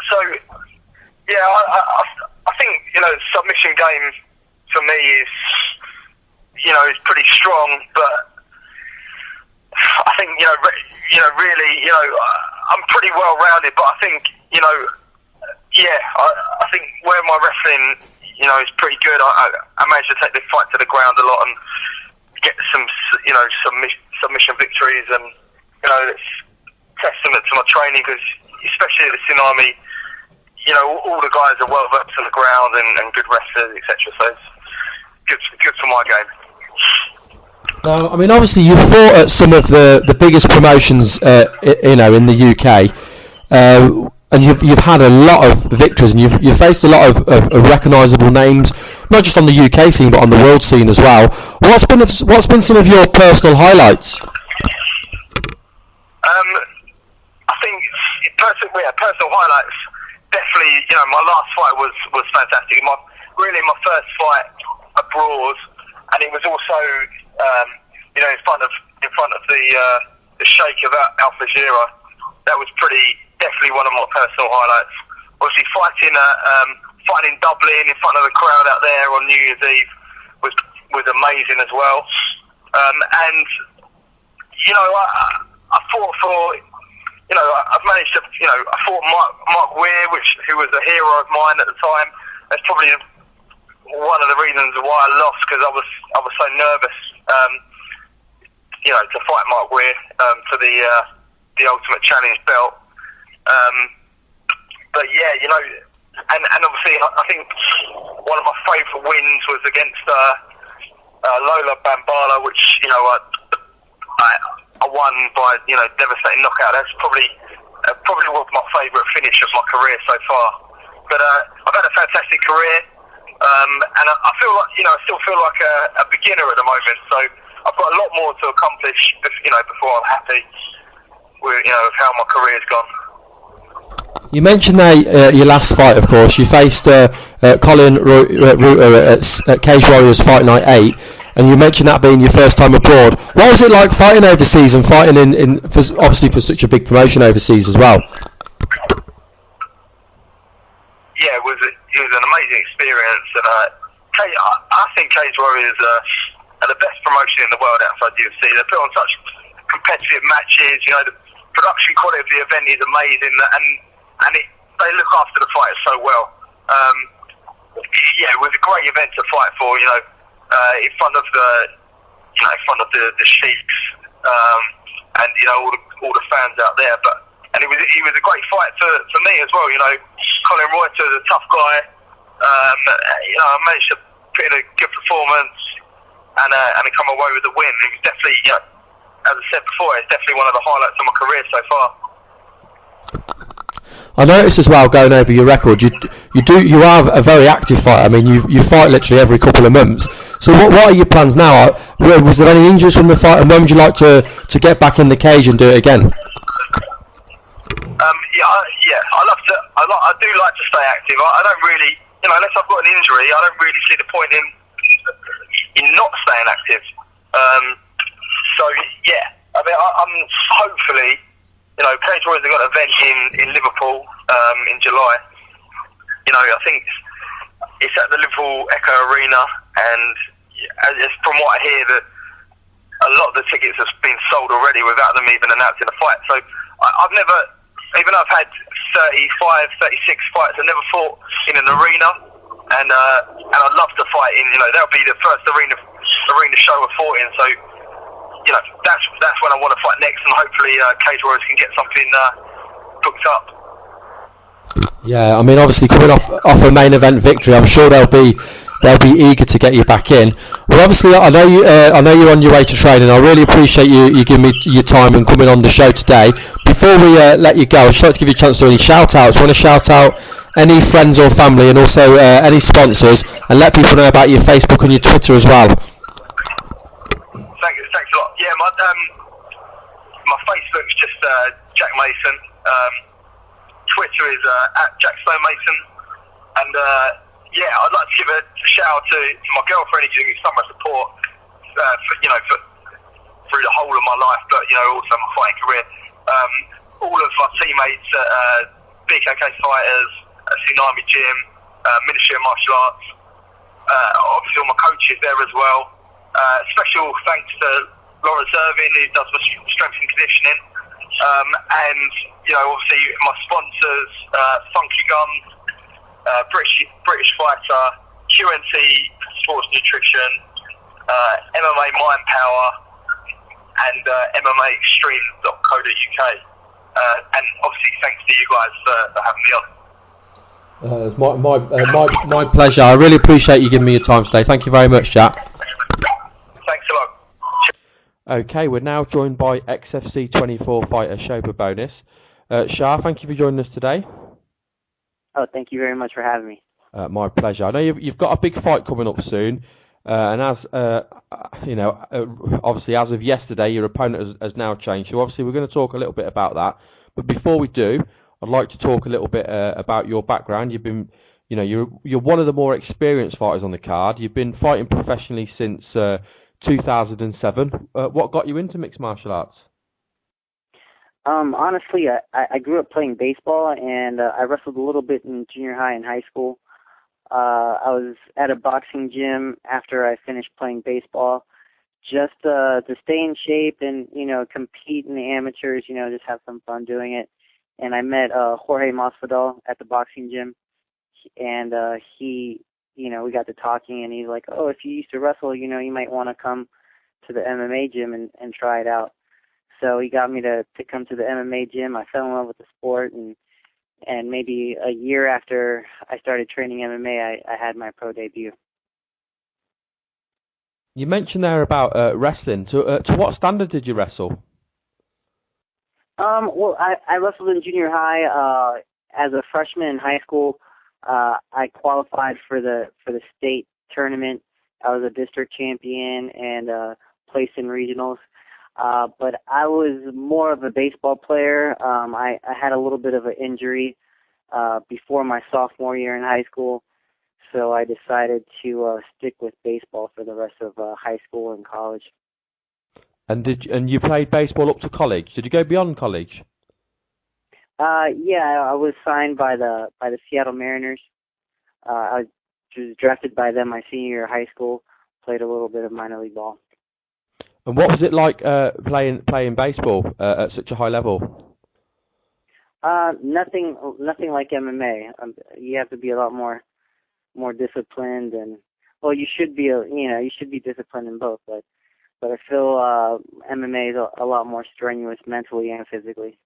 So yeah, I think submission game for me is is pretty strong, but I think really I'm pretty well rounded, but I think I think where my wrestling is pretty good. I managed to take the fight to the ground a lot and get some submission victories, and it's testament to my training, because especially at the Tsunami, all the guys are well versed on the ground and good wrestlers, etc. So it's good for my game. Now, I mean, obviously you've fought at some of the biggest promotions, in the UK, and you've had a lot of victories, and you've faced a lot of recognisable names, not just on the UK scene but on the world scene as well. What's been some of your personal highlights? I think personal highlights. definitely, my last fight was fantastic. My first fight abroad, and it was also, in front of the Sheikh of Al Fajira. That was definitely one of my personal highlights. Obviously, fighting in Dublin in front of the crowd out there on New Year's Eve was amazing as well. And I fought for, I've managed to, I fought Mark Weir, who was a hero of mine at the time. That's probably one of the reasons why I lost, because I was so nervous, to fight Mark Weir for the Ultimate Challenge belt. But yeah, and obviously I think one of my favourite wins was against Lola Bambala, which I won by devastating knockout. That's probably was my favourite finish of my career so far. But I've had a fantastic career, and I feel like I still feel like a beginner at the moment. So I've got a lot more to accomplish, before I'm happy with how my career's gone. You mentioned your last fight, of course. You faced Colin Reuter at Cage Warriors Fight Night 8, and you mentioned that being your first time abroad. What was it like fighting overseas and fighting obviously for such a big promotion overseas as well? Yeah, it was an amazing experience, and I think Cage Warriors are the best promotion in the world outside UFC. They put on such competitive matches. The production quality of the event is amazing, and they look after the fighters so well. It was a great event to fight for. In front of the sheiks, and all the fans out there. And it was a great fight for me as well. Colin Reuter is a tough guy. I managed to put in a good performance and come away with the win. It was definitely, as I said before, it's definitely one of the highlights of my career so far. I noticed as well, going over your record, you are a very active fighter. I mean, you fight literally every couple of months. So what are your plans now? Was there any injuries from the fight, and when would you like to get back in the cage and do it again? I do like to stay active. I don't really, unless I've got an injury, I don't really see the point in not staying active. I'm hopefully. Cage Warriors have got an event in Liverpool in July. I think it's at the Liverpool Echo Arena, and from what I hear, that a lot of the tickets have been sold already without them even announcing the fight. So I've never, even though I've had 35, 36 fights, I've never fought in an arena, and I'd love to fight in. That'll be the first arena show I've fought in. So. That's when I want to fight next, and hopefully Cage Warriors can get something booked up. Yeah, I mean, obviously coming off a main event victory, I'm sure they'll be eager to get you back in. Well, obviously, I know you're on your way to training. I really appreciate you giving me your time and coming on the show today. Before we let you go, I'd just like to give you a chance to do any shout outs. I want to shout out any friends or family, and also any sponsors, and let people know about your Facebook and your Twitter as well. Thanks a lot. Yeah, my Facebook's just Jack Mason. Twitter is at Jack Stone Mason. And I'd like to give a shout out to my girlfriend who's giving me so much support through the whole of my life, but also my fighting career. All of my teammates at BKK Fighters, Tsunami Gym, Ministry of Martial Arts. Obviously all my coaches there as well. Special thanks to Lawrence Irvin, who does my strength and conditioning, and obviously my sponsors, Funky Gums, British Fighter, QNT Sports Nutrition, MMA Mind Power, and MMAextreme.co.uk. And obviously thanks to you guys for having me on. It's my pleasure. I really appreciate you giving me your time today. Thank you very much, Jack. Thanks a lot. Okay, we're now joined by XFC 24 fighter Shah Bobonis. Shah, thank you for joining us today. Oh, thank you very much for having me. My pleasure. I know you've got a big fight coming up soon, and as obviously as of yesterday, your opponent has now changed. So obviously we're going to talk a little bit about that. But before we do, I'd like to talk a little bit about your background. You've been, you're one of the more experienced fighters on the card. You've been fighting professionally since 2007. What got you into mixed martial arts? Honestly, I grew up playing baseball, and I wrestled a little bit in junior high and high school. I was at a boxing gym after I finished playing baseball, just to stay in shape and, compete in the amateurs, just have some fun doing it. And I met Jorge Masvidal at the boxing gym, and he, we got to talking, and he's like, oh, if you used to wrestle, you might want to come to the MMA gym and try it out. So he got me to come to the MMA gym. I fell in love with the sport, and maybe a year after I started training MMA, I had my pro debut. You mentioned there about wrestling. To what standard did you wrestle? Well, I wrestled in junior high. As a freshman in high school, I qualified for the state tournament. I was a district champion and placed in regionals. But I was more of a baseball player. I had a little bit of an injury before my sophomore year in high school, so I decided to stick with baseball for the rest of high school and college. And you played baseball up to college? Did you go beyond college? Yeah, I was signed by the Seattle Mariners. I was drafted by them my senior year of high school. Played a little bit of minor league ball. And what was it like playing baseball at such a high level? Nothing like MMA. You have to be a lot more disciplined, and you should be disciplined in both. But I feel MMA is a lot more strenuous mentally and physically.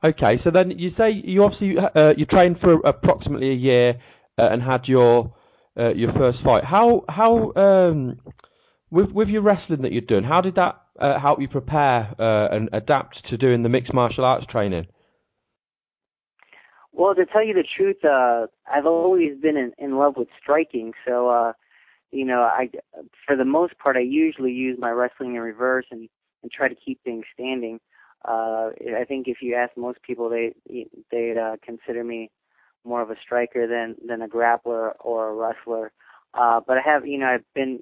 Okay, so then you say you obviously you trained for approximately a year and had your first fight. How with your wrestling that you're doing, how did that help you prepare and adapt to doing the mixed martial arts training? Well, to tell you the truth, I've always been in love with striking. So, I for the most part, I usually use my wrestling in reverse and try to keep things standing. I think if you ask most people, they'd consider me more of a striker than a grappler or a wrestler. But I have, I've been,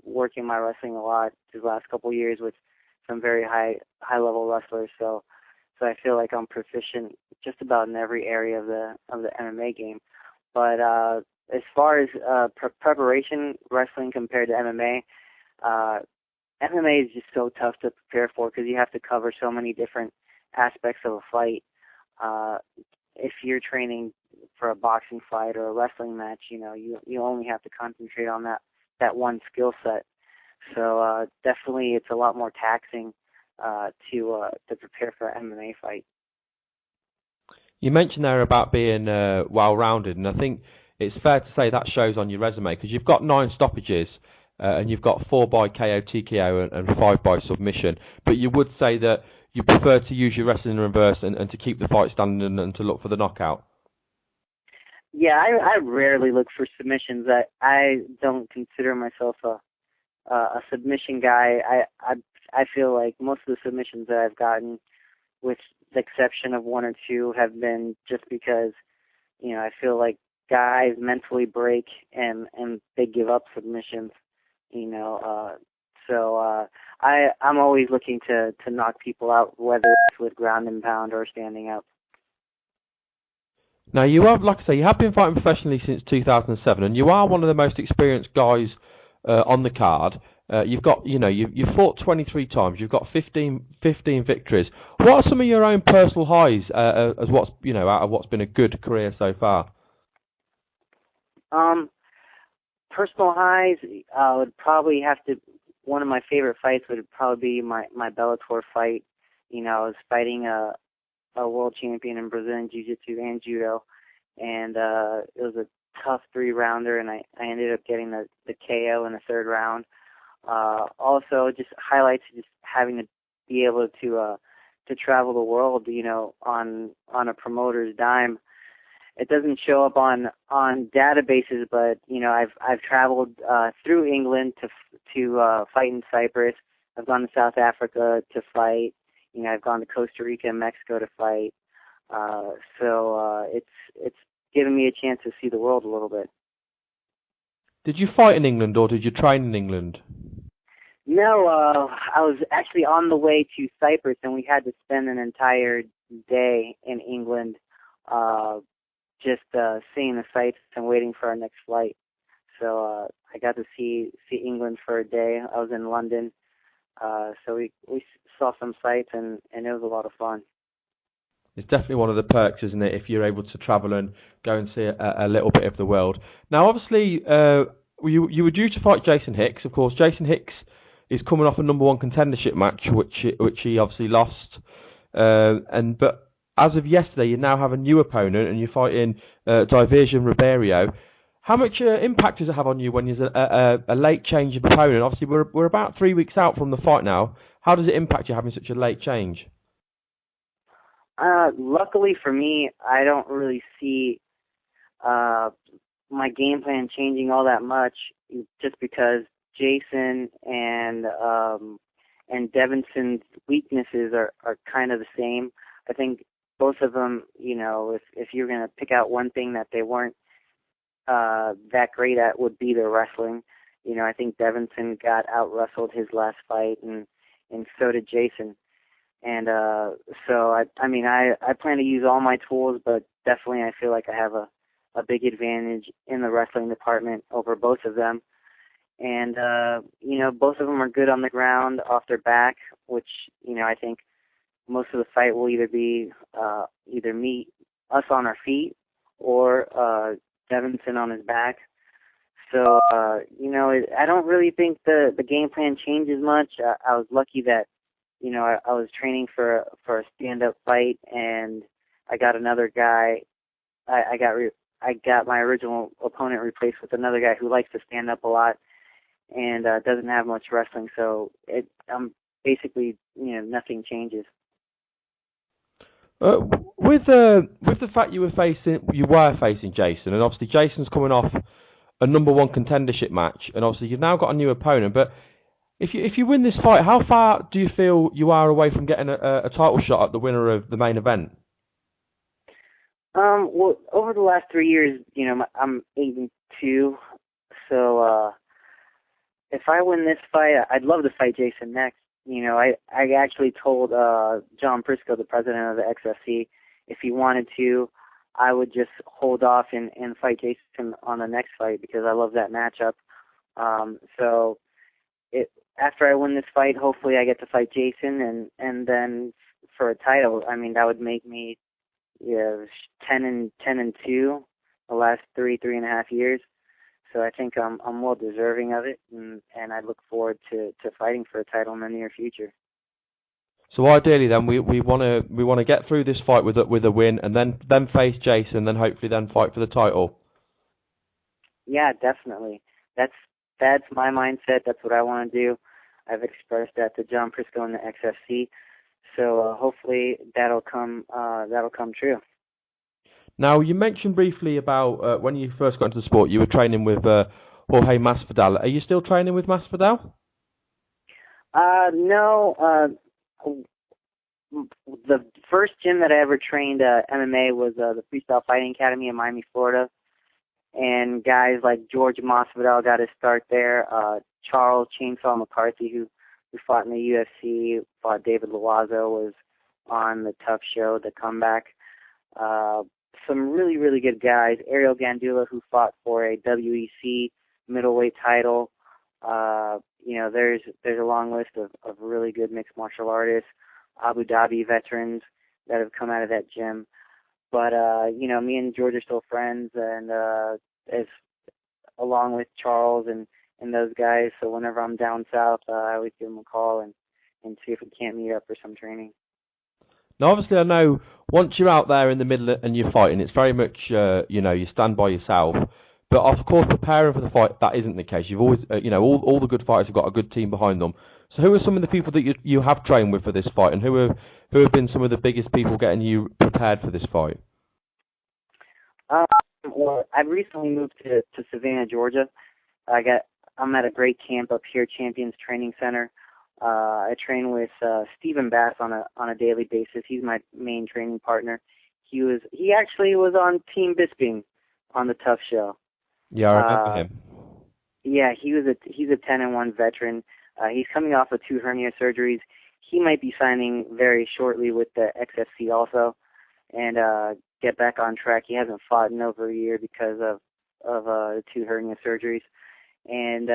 working my wrestling a lot these last couple of years with some very high level wrestlers. So I feel like I'm proficient just about in every area of the MMA game. But as far as preparation, wrestling compared to MMA, MMA is just so tough to prepare for because you have to cover so many different aspects of a fight. If you're training for a boxing fight or a wrestling match, you only have to concentrate on that one skill set. So definitely it's a lot more taxing to prepare for an MMA fight. You mentioned there about being well-rounded, and I think it's fair to say that shows on your resume because you've got 9 stoppages and you've got 4 by KO, TKO and 5 by submission. But you would say that you prefer to use your wrestling in reverse and to keep the fight standing and to look for the knockout. Yeah, I rarely look for submissions. I don't consider myself a submission guy. I feel like most of the submissions that I've gotten, with the exception of 1 or 2, have been just because, I feel like guys mentally break and they give up submissions, So I'm always looking to knock people out, whether it's with ground and pound or standing up. Now, you have, like I say, you have been fighting professionally since 2007, and you are one of the most experienced guys on the card. You've got, you've fought 23 times. You've got 15 victories. What are some of your own personal highs as what's, out of what's been a good career so far? Personal highs would probably have to. One of my favorite fights would probably be my Bellator fight. I was fighting a world champion in Brazilian Jiu-Jitsu and Judo, and it was a tough 3-rounder, and I ended up getting the KO in the 3rd round. Also, just highlights just having to be able to travel the world, on a promoter's dime. It doesn't show up on databases, but I've traveled through England to fight in Cyprus. I've gone to South Africa to fight. I've gone to Costa Rica and Mexico to fight. It's given me a chance to see the world a little bit. Did you fight in England or did you train in England? No, I was actually on the way to Cyprus, and we had to spend an entire day in England, just seeing the sights and waiting for our next flight. So I got to see England for a day. I was in London, so we saw some sights, and it was a lot of fun. It's definitely one of the perks, isn't it, if you're able to travel and go and see a little bit of the world. Now, obviously, you were due to fight Jason Hicks. Of course, Jason Hicks is coming off a number one contendership match, which he obviously lost. But as of yesterday, you now have a new opponent, and you're fighting Diversion Ribeiro. How much impact does it have on you when there's a late change of opponent? Obviously, we're about 3 weeks out from the fight now. How does it impact you having such a late change? Luckily for me, I don't really see my game plan changing all that much, just because Jason and Devinson's weaknesses are kind of the same. I think both of them, if you're going to pick out one thing that they weren't that great at, would be their wrestling. I think Devinson got out-wrestled his last fight, and so did Jason. And so, I plan to use all my tools, but definitely I feel like I have a big advantage in the wrestling department over both of them. And, both of them are good on the ground, off their back, which, I think most of the fight will either be either me, us on our feet, or Devinson on his back. So, I don't really think the game plan changes much. I was lucky that, I was training for a stand-up fight, and I got another guy. I got my original opponent replaced with another guy who likes to stand up a lot and doesn't have much wrestling. So basically, nothing changes. With the fact you were facing Jason, and obviously Jason's coming off a number one contendership match, and obviously you've now got a new opponent, but if you win this fight, how far do you feel you are away from getting a title shot at the winner of the main event? Well, over the last 3 years, I'm 8-2, so if I win this fight, I'd love to fight Jason next. I actually told John Prisco, the president of the XFC, if he wanted to, I would just hold off and fight Jason on the next fight, because I love that matchup. So after I win this fight, hopefully I get to fight Jason, and then for a title, that would make me 10-2 the last 3.5 years. So I think I'm well deserving of it, and I look forward to fighting for a title in the near future. So ideally, then we want to get through this fight with a win, and then face Jason, then hopefully then fight for the title. Yeah, definitely. That's my mindset. That's what I want to do. I've expressed that to John Prisco in the XFC. So hopefully that'll come true. Now, you mentioned briefly about when you first got into the sport, you were training with Jorge Masvidal. Are you still training with Masvidal? No. The first gym that I ever trained MMA was the Freestyle Fighting Academy in Miami, Florida. And guys like George Masvidal got his start there. Charles Chainsaw McCarthy, who fought in the UFC, fought David Loiseau, was on the Tough Show, The Comeback. Some really, really good guys. Ariel Gandula, who fought for a WEC middleweight title. There's a long list of really good mixed martial artists, Abu Dhabi veterans that have come out of that gym. But, me and George are still friends, and as along with Charles and those guys. So whenever I'm down south, I always give them a call and see if we can't meet up for some training. Now, obviously, I know once you're out there in the middle and you're fighting, it's very much, you stand by yourself. But of course, preparing for the fight, that isn't the case. You've always, all the good fighters have got a good team behind them. So who are some of the people that you have trained with for this fight, and who have been some of the biggest people getting you prepared for this fight? Well, I've recently moved to Savannah, Georgia. I'm at a great camp up here, Champions Training Center. I train with Stephen Bass on a daily basis. He's my main training partner. He actually was on Team Bisping on the Tough Show. Yeah, I remember him. Yeah, he's a 10-1 veteran. He's coming off of 2 hernia surgeries. He might be signing very shortly with the XFC also, and get back on track. He hasn't fought in over a year because of 2 hernia surgeries, and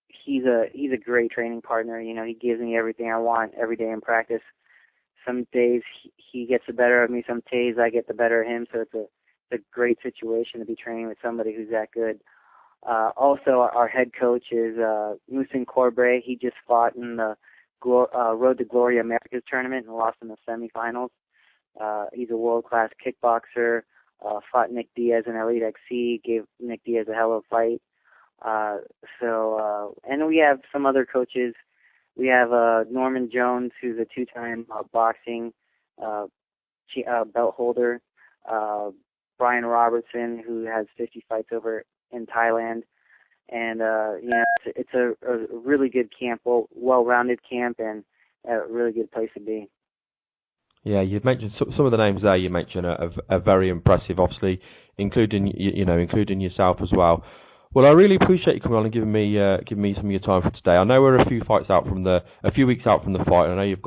he's a great training partner. You know, he gives me everything I want every day in practice. Some days he gets the better of me. Some days I get the better of him. So it's a great situation to be training with somebody who's that good. Also, our head coach is Musin Corbre. He just fought in the Road to Glory Americas tournament and lost in the semifinals. He's a world-class kickboxer. Fought Nick Diaz in Elite XC. Gave Nick Diaz a hell of a fight. And we have some other coaches. We have Norman Jones, who's a 2-time boxing belt holder. Brian Robertson, who has 50 fights over in Thailand. And, it's a really good camp, well-rounded camp, and a really good place to be. Yeah, you've mentioned some of the names there you mentioned are very impressive, obviously, including yourself as well. Well, I really appreciate you coming on and giving me some of your time for today. I know we're a few weeks out from the fight. I know you've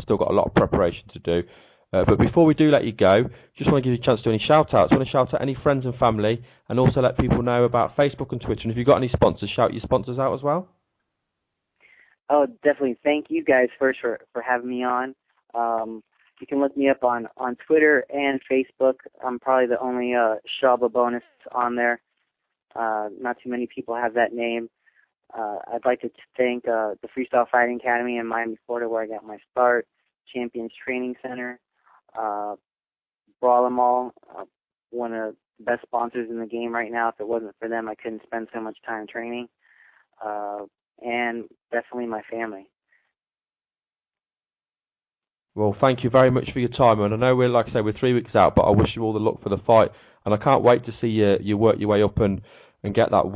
still got a lot of preparation to do. But before we do let you go, just want to give you a chance to do any shout-outs. I want to shout out any friends and family, and also let people know about Facebook and Twitter. And if you've got any sponsors, shout your sponsors out as well. Oh, definitely. Thank you guys first for having me on. You can look me up on Twitter and Facebook. I'm probably the only Shah Bobonis on there. Not too many people have that name. I'd like to thank the Freestyle Fighting Academy in Miami, Florida, where I got my start, Champions Training Center, Brawl 'em All, one of the best sponsors in the game right now. If it wasn't for them, I couldn't spend so much time training, and definitely my family. Well, thank you very much for your time, and I know we're 3 weeks out, but I wish you all the luck for the fight, and I can't wait to see you work your way up and get that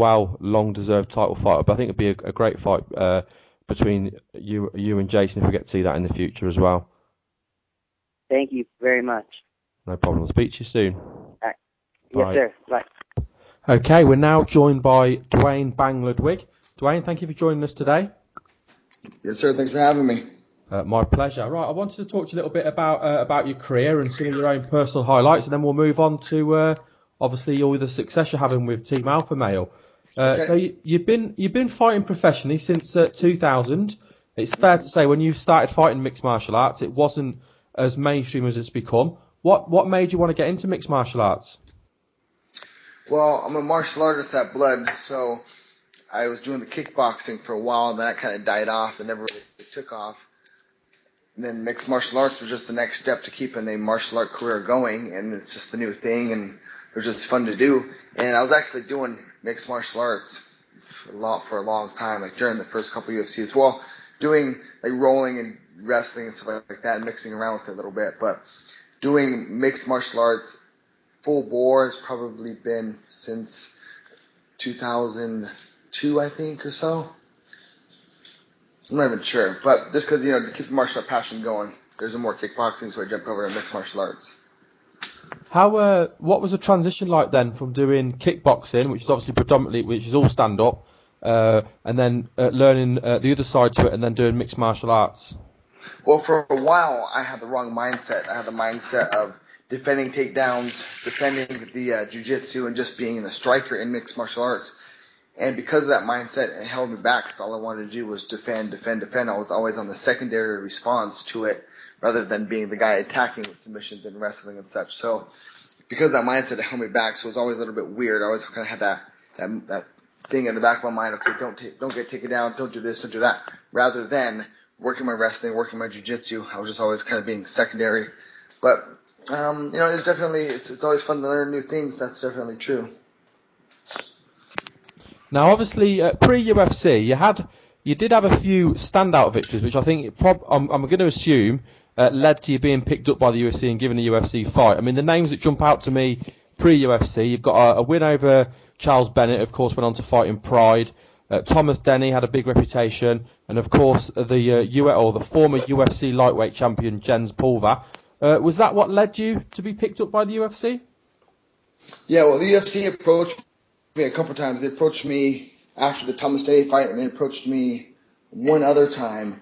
long-deserved title fight. But I think it'd be a great fight between you and Jason if we get to see that in the future as well. Thank you very much. No problem. I'll speak to you soon. All right. Yes, sir. Bye. Okay, we're now joined by Duane Bang Ludwig. Duane, thank you for joining us today. Yes, sir. Thanks for having me. My pleasure. Right, I wanted to talk to you a little bit about your career and some of your own personal highlights, and then we'll move on to obviously all the success you're having with Team Alpha Male. Okay. So you've been fighting professionally since 2000. It's fair to say when you started fighting mixed martial arts, it wasn't as mainstream as it's become. What made you want to get into mixed martial arts? Well, I'm a martial artist at blood, so I was doing the kickboxing for a while, and then that kind of died off and never really took off. And then mixed martial arts was just the next step to keeping a martial art career going, and it's just the new thing, and it was just fun to do. And I was actually doing mixed martial arts for a long time, like during the first couple of UFCs. Well, doing like rolling and wrestling and stuff like that, and mixing around with it a little bit. But doing mixed martial arts full bore has probably been since 2002, I think, or so. I'm not even sure, but just because, to keep the martial art passion going, there's more kickboxing, so I jumped over to mixed martial arts. What was the transition like then from doing kickboxing, which is obviously which is all stand up, and then learning the other side to it, and then doing mixed martial arts? Well, for a while, I had the wrong mindset. I had the mindset of defending takedowns, defending the jiu-jitsu, and just being a striker in mixed martial arts. And because of that mindset, it held me back because all I wanted to do was defend. I was always on the secondary response to it rather than being the guy attacking with submissions and wrestling and such. So because of that mindset, it held me back. So it was always a little bit weird. I always kind of had that thing in the back of my mind, okay, don't get taken down, don't do this, don't do that. Rather than working my wrestling, working my jiu-jitsu, I was just always kind of being secondary. But, it's definitely, it's always fun to learn new things. That's definitely true. Now, obviously, pre-UFC, you did have a few standout victories, which I think I'm going to assume led to you being picked up by the UFC and given a UFC fight. I mean, the names that jump out to me pre-UFC, you've got a win over Charles Bennett, of course, went on to fight in Pride. Thomas Denny had a big reputation, and of course, the former UFC lightweight champion Jens Pulver. Was that what led you to be picked up by the UFC? Yeah, well, the UFC approached me a couple times. They approached me after the Thomas Day fight, and they approached me one other time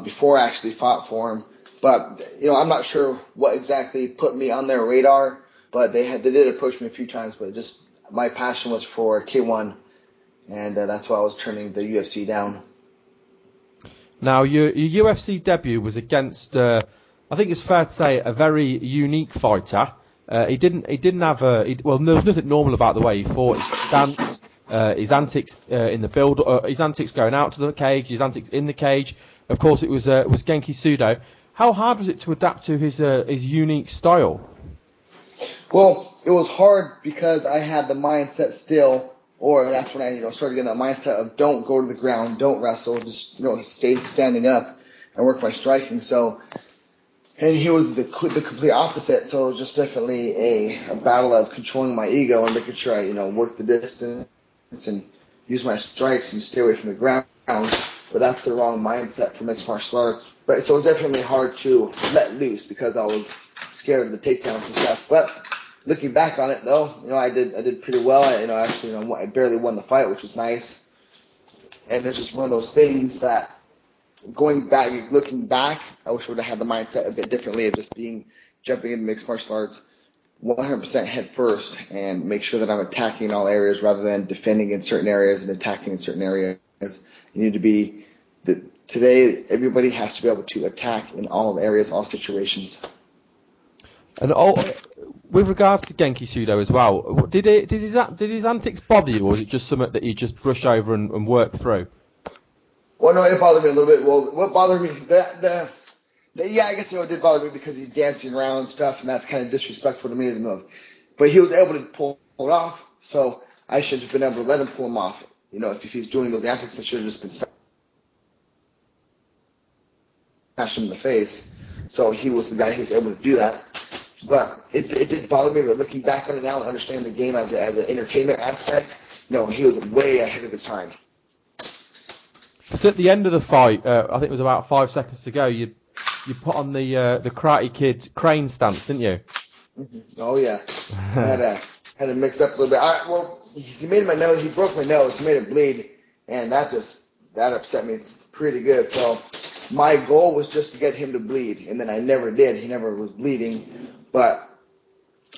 before I actually fought for him. But I'm not sure what exactly put me on their radar. But they did approach me a few times. But just my passion was for K1, and that's why I was turning the UFC down. Now, your UFC debut was against, I think it's fair to say, a very unique fighter. He didn't have there was nothing normal about the way he fought. His stance, his antics in the build, his antics going out to the cage, his antics in the cage. Of course, it was Genki Sudo. How hard was it to adapt to his unique style? Well, it was hard because I had the mindset still, or that's when I started getting that mindset of don't go to the ground, don't wrestle, just stay standing up and work my striking. So. And he was the complete opposite, so it was just definitely a battle of controlling my ego and making sure I, work the distance and use my strikes and stay away from the ground. But that's the wrong mindset for mixed martial arts. But so it was definitely hard to let loose because I was scared of the takedowns and stuff. But looking back on it, though, I did pretty well. I barely won the fight, which was nice. And it's just one of those things that. Looking back, I wish I would have had the mindset a bit differently of just jumping into mixed martial arts 100% head first and make sure that I'm attacking in all areas rather than defending in certain areas and attacking in certain areas. You need to be, today everybody has to be able to attack in all areas, all situations. And with regards to Genki Sudo as well, did his antics bother you, or was it just something that you just brush over and work through? Well, no, it bothered me a little bit. Well, what bothered me, I guess it did bother me because he's dancing around and stuff, and that's kind of disrespectful to me as a move. But he was able to pull it off, so I should have been able to let him pull him off. If he's doing those antics, I should have just been smashing him in the face. So he was the guy who was able to do that. But it did bother me, but looking back on it now and understanding the game as an entertainment aspect, he was way ahead of his time. So at the end of the fight, I think it was about 5 seconds to go, you put on the Karate Kid crane stance, didn't you? Mm-hmm. Oh yeah, I had to mix up a little bit. He broke my nose, he made it bleed, and that upset me pretty good. So my goal was just to get him to bleed, and then I never did. He never was bleeding, but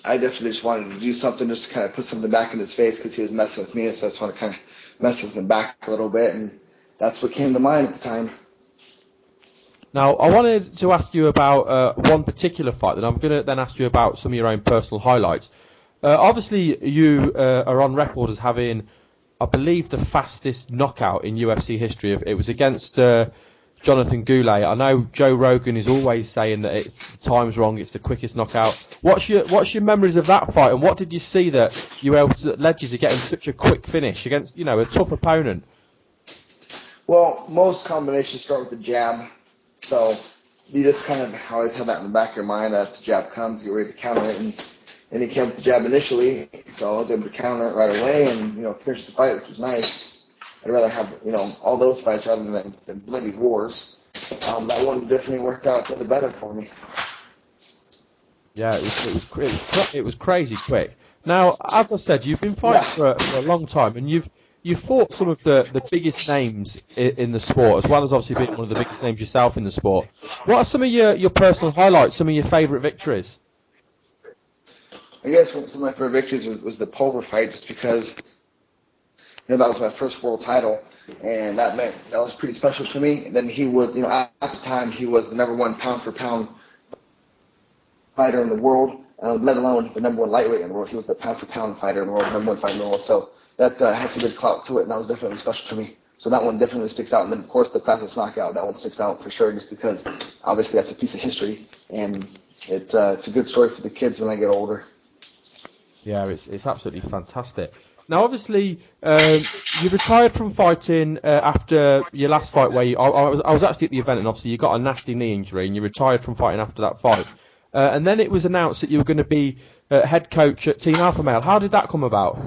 I definitely just wanted to do something, just to kind of put something back in his face because he was messing with me. So I just want to kind of mess with him back a little bit, and that's what came to mind at the time. Now, I wanted to ask you about one particular fight, and I'm going to then ask you about some of your own personal highlights. Obviously, you are on record as having, I believe, the fastest knockout in UFC history. It was against Jonathan Goulet. I know Joe Rogan is always saying that time's wrong, it's the quickest knockout. What's your memories of that fight, and what did you see that led you to getting such a quick finish against a tough opponent? Well, most combinations start with the jab, so you just kind of always have that in the back of your mind. As the jab comes, you're ready to counter it, and he came with the jab initially, so I was able to counter it right away and finish the fight, which was nice. I'd rather have all those fights rather than bloody wars. That one definitely worked out for the better for me. Yeah, it was crazy quick. Now, as I said, you've been fighting for a long time, and you've fought some of the biggest names in the sport, as well as obviously being one of the biggest names yourself in the sport. What are some of your personal highlights, some of your favourite victories? I guess some of my favorite victories was the Pulver fight, just because that was my first world title, and that was pretty special to me. And then he was, at the time, he was the number one pound for pound fighter in the world, let alone the number one lightweight in the world. He was the pound for pound fighter in the world, number one fighter in the world. So that had some good clout to it, and that was definitely special to me. So that one definitely sticks out. And then, of course, the fastest knockout, that one sticks out for sure, just because obviously that's a piece of history, and it's a good story for the kids when I get older. Yeah, it's absolutely fantastic. Now, obviously, you retired from fighting after your last fight, where I was actually at the event, and obviously you got a nasty knee injury, and you retired from fighting after that fight. And then it was announced that you were going to be head coach at Team Alpha Male. How did that come about?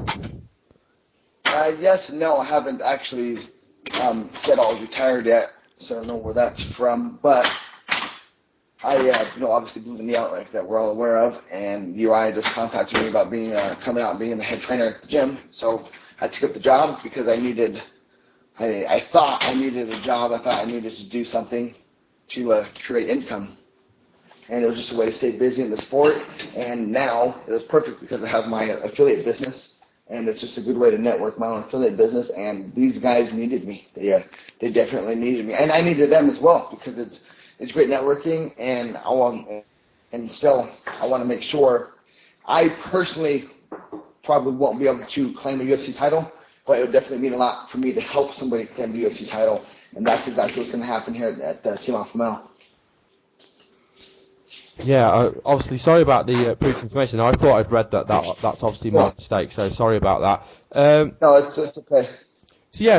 Yes and no. I haven't actually said I was retired yet, so I don't know where that's from. But I obviously blew the knee out like that we're all aware of, and UI just contacted me about coming out and being the head trainer at the gym. So I took up the job because I thought I needed a job. I thought I needed to do something to create income. And it was just a way to stay busy in the sport. And now it was perfect because I have my affiliate business, and it's just a good way to network my own affiliate business. And these guys needed me. They definitely needed me, and I needed them as well because it's great networking. And I want to make sure. I personally probably won't be able to claim a UFC title, but it would definitely mean a lot for me to help somebody claim the UFC title, and that's exactly what's going to happen here at Team Alpha Male. Yeah, obviously, sorry about the previous information. I thought I'd read that's obviously my mistake, so sorry about that. No, it's okay.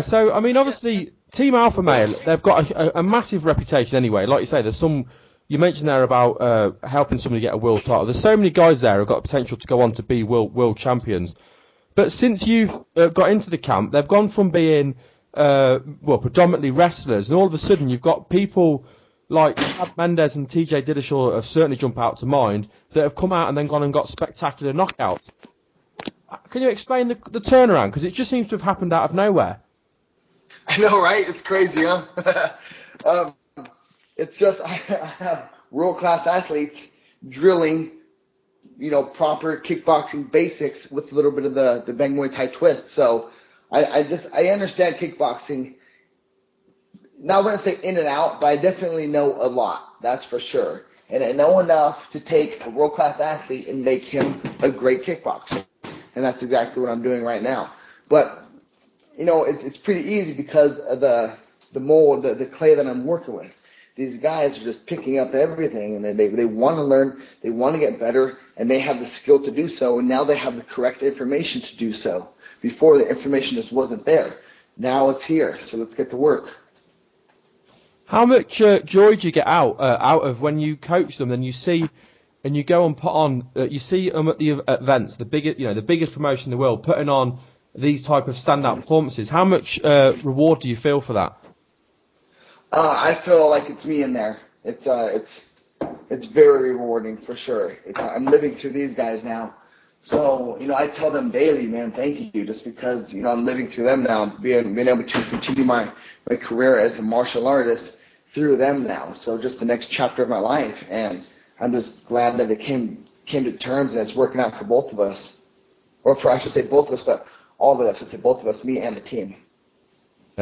So I mean, obviously, Team Alpha Male, they've got a massive reputation anyway. Like you say, there's some, you mentioned there about helping somebody get a world title. There's so many guys there who've got the potential to go on to be world champions. But since you've got into the camp, they've gone from being, predominantly wrestlers, and all of a sudden you've got people like Chad Mendes and TJ Dillashaw have certainly jumped out to mind, that have come out and then gone and got spectacular knockouts. Can you explain the turnaround? Because it just seems to have happened out of nowhere. I know, right? It's crazy, huh? It's just I have world-class athletes drilling, proper kickboxing basics with a little bit of the Bang Muay Thai twist. So I understand kickboxing. Not going to say in and out, but I definitely know a lot. That's for sure. And I know enough to take a world-class athlete and make him a great kickboxer. And that's exactly what I'm doing right now. But, it's pretty easy because of the mold, the clay that I'm working with. These guys are just picking up everything, and they want to learn, they want to get better, and they have the skill to do so, and now they have the correct information to do so. Before, the information just wasn't there. Now it's here, so let's get to work. How much joy do you get out of when you coach them and you see, and you go and put on, you see them at the events, the biggest promotion in the world, putting on these type of standout performances? How much reward do you feel for that? I feel like it's me in there. It's very rewarding for sure. I'm living through these guys now. So, I tell them daily, man, thank you, just because, I'm living through them now, being able to continue my career as a martial artist through them now. So just the next chapter of my life, and I'm just glad that it came to terms and it's working out for both of us. Or I should say both of us, but all of us, I should say both of us, me and the team.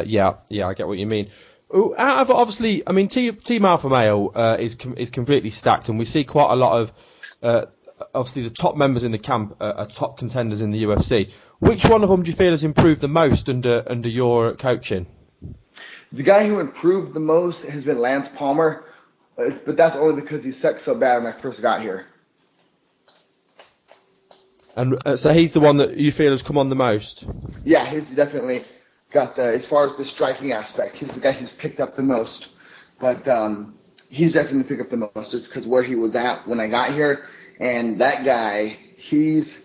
Yeah, I get what you mean. Out of, obviously, I mean, Team Alpha Male is completely stacked, and we see quite a lot of obviously the top members in the camp are top contenders in the UFC. Which one of them do you feel has improved the most under your coaching? The guy who improved the most has been Lance Palmer, but that's only because he sucked so bad when I first got here. And so he's the one that you feel has come on the most? Yeah, he's definitely got as far as the striking aspect, he's the guy who's picked up the most. But he's definitely picked up the most just because where he was at when I got here. And that guy, he's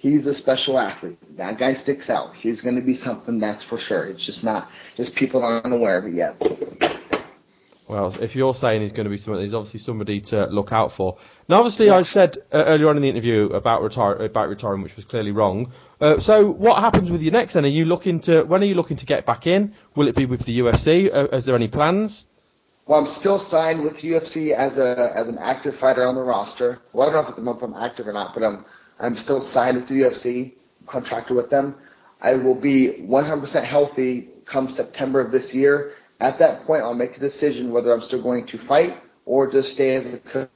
a special athlete. That guy sticks out. He's going to be something, that's for sure. It's just not, just people aren't aware of it yet. Well, if you're saying he's going to be something, he's obviously somebody to look out for. Now, obviously, I said earlier on in the interview about retiring, which was clearly wrong. So, what happens with you next? Then, when are you looking to get back in? Will it be with the UFC? Is there any plans? Well, I'm still signed with UFC as an active fighter on the roster. Well, I don't know at the moment if I'm active or not, but I'm still signed with the UFC, contracted with them. I will be 100% healthy come September of this year. At that point, I'll make a decision whether I'm still going to fight or just stay as a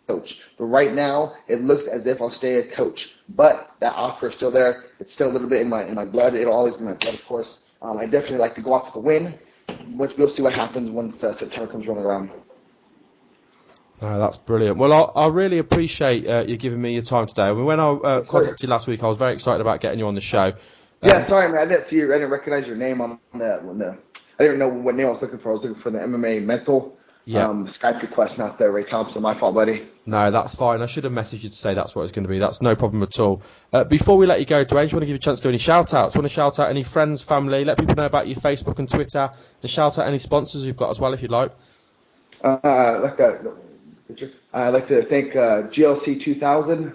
coach. But right now, it looks as if I'll stay a coach. But that offer is still there. It's still a little bit in my blood. It'll always be in my blood, of course. I definitely like to go off with a win. We'll see what happens once September comes around. Oh, that's brilliant. Well, I really appreciate you giving me your time today. I mean, when I contacted you last week, I was very excited about getting you on the show. Yeah, sorry, man. I didn't see you. I didn't recognize your name on the. I didn't know what name I was looking for. I was looking for the MMA Mental. Skype request, not the Ray Thompson. My fault, buddy. No, that's fine. I should have messaged you to say that's what it's going to be. That's no problem at all. Before we let you go, Duane, do you want to give you a chance to do any shout-outs? Want to shout out any friends, family? Let people know about your Facebook and Twitter. And shout out any sponsors you've got as well, if you'd like. I'd like to thank GLC 2000,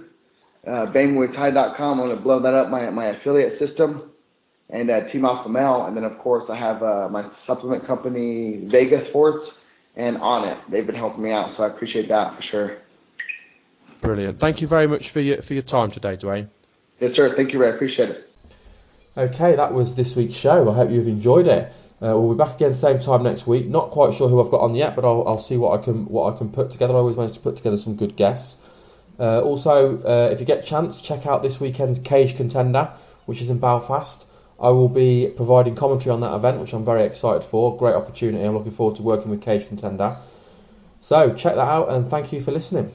BangMuayThai.com. I'm going to blow that up, my affiliate system, and Team Alpha Male. And then, of course, I have my supplement company, Vegas Sports, and On It. They've been helping me out, so I appreciate that for sure. Brilliant. Thank you very much for your time today, Duane. Yes, sir. Thank you, Ray. I appreciate it. Okay, that was this week's show. I hope you've enjoyed it. We'll be back again same time next week. Not quite sure who I've got on yet, but I'll see what I can put together. I always manage to put together some good guests. Also, if you get a chance, check out this weekend's Cage Contender, which is in Belfast. I will be providing commentary on that event, which I'm very excited for. Great opportunity. I'm looking forward to working with Cage Contender. So check that out, and thank you for listening.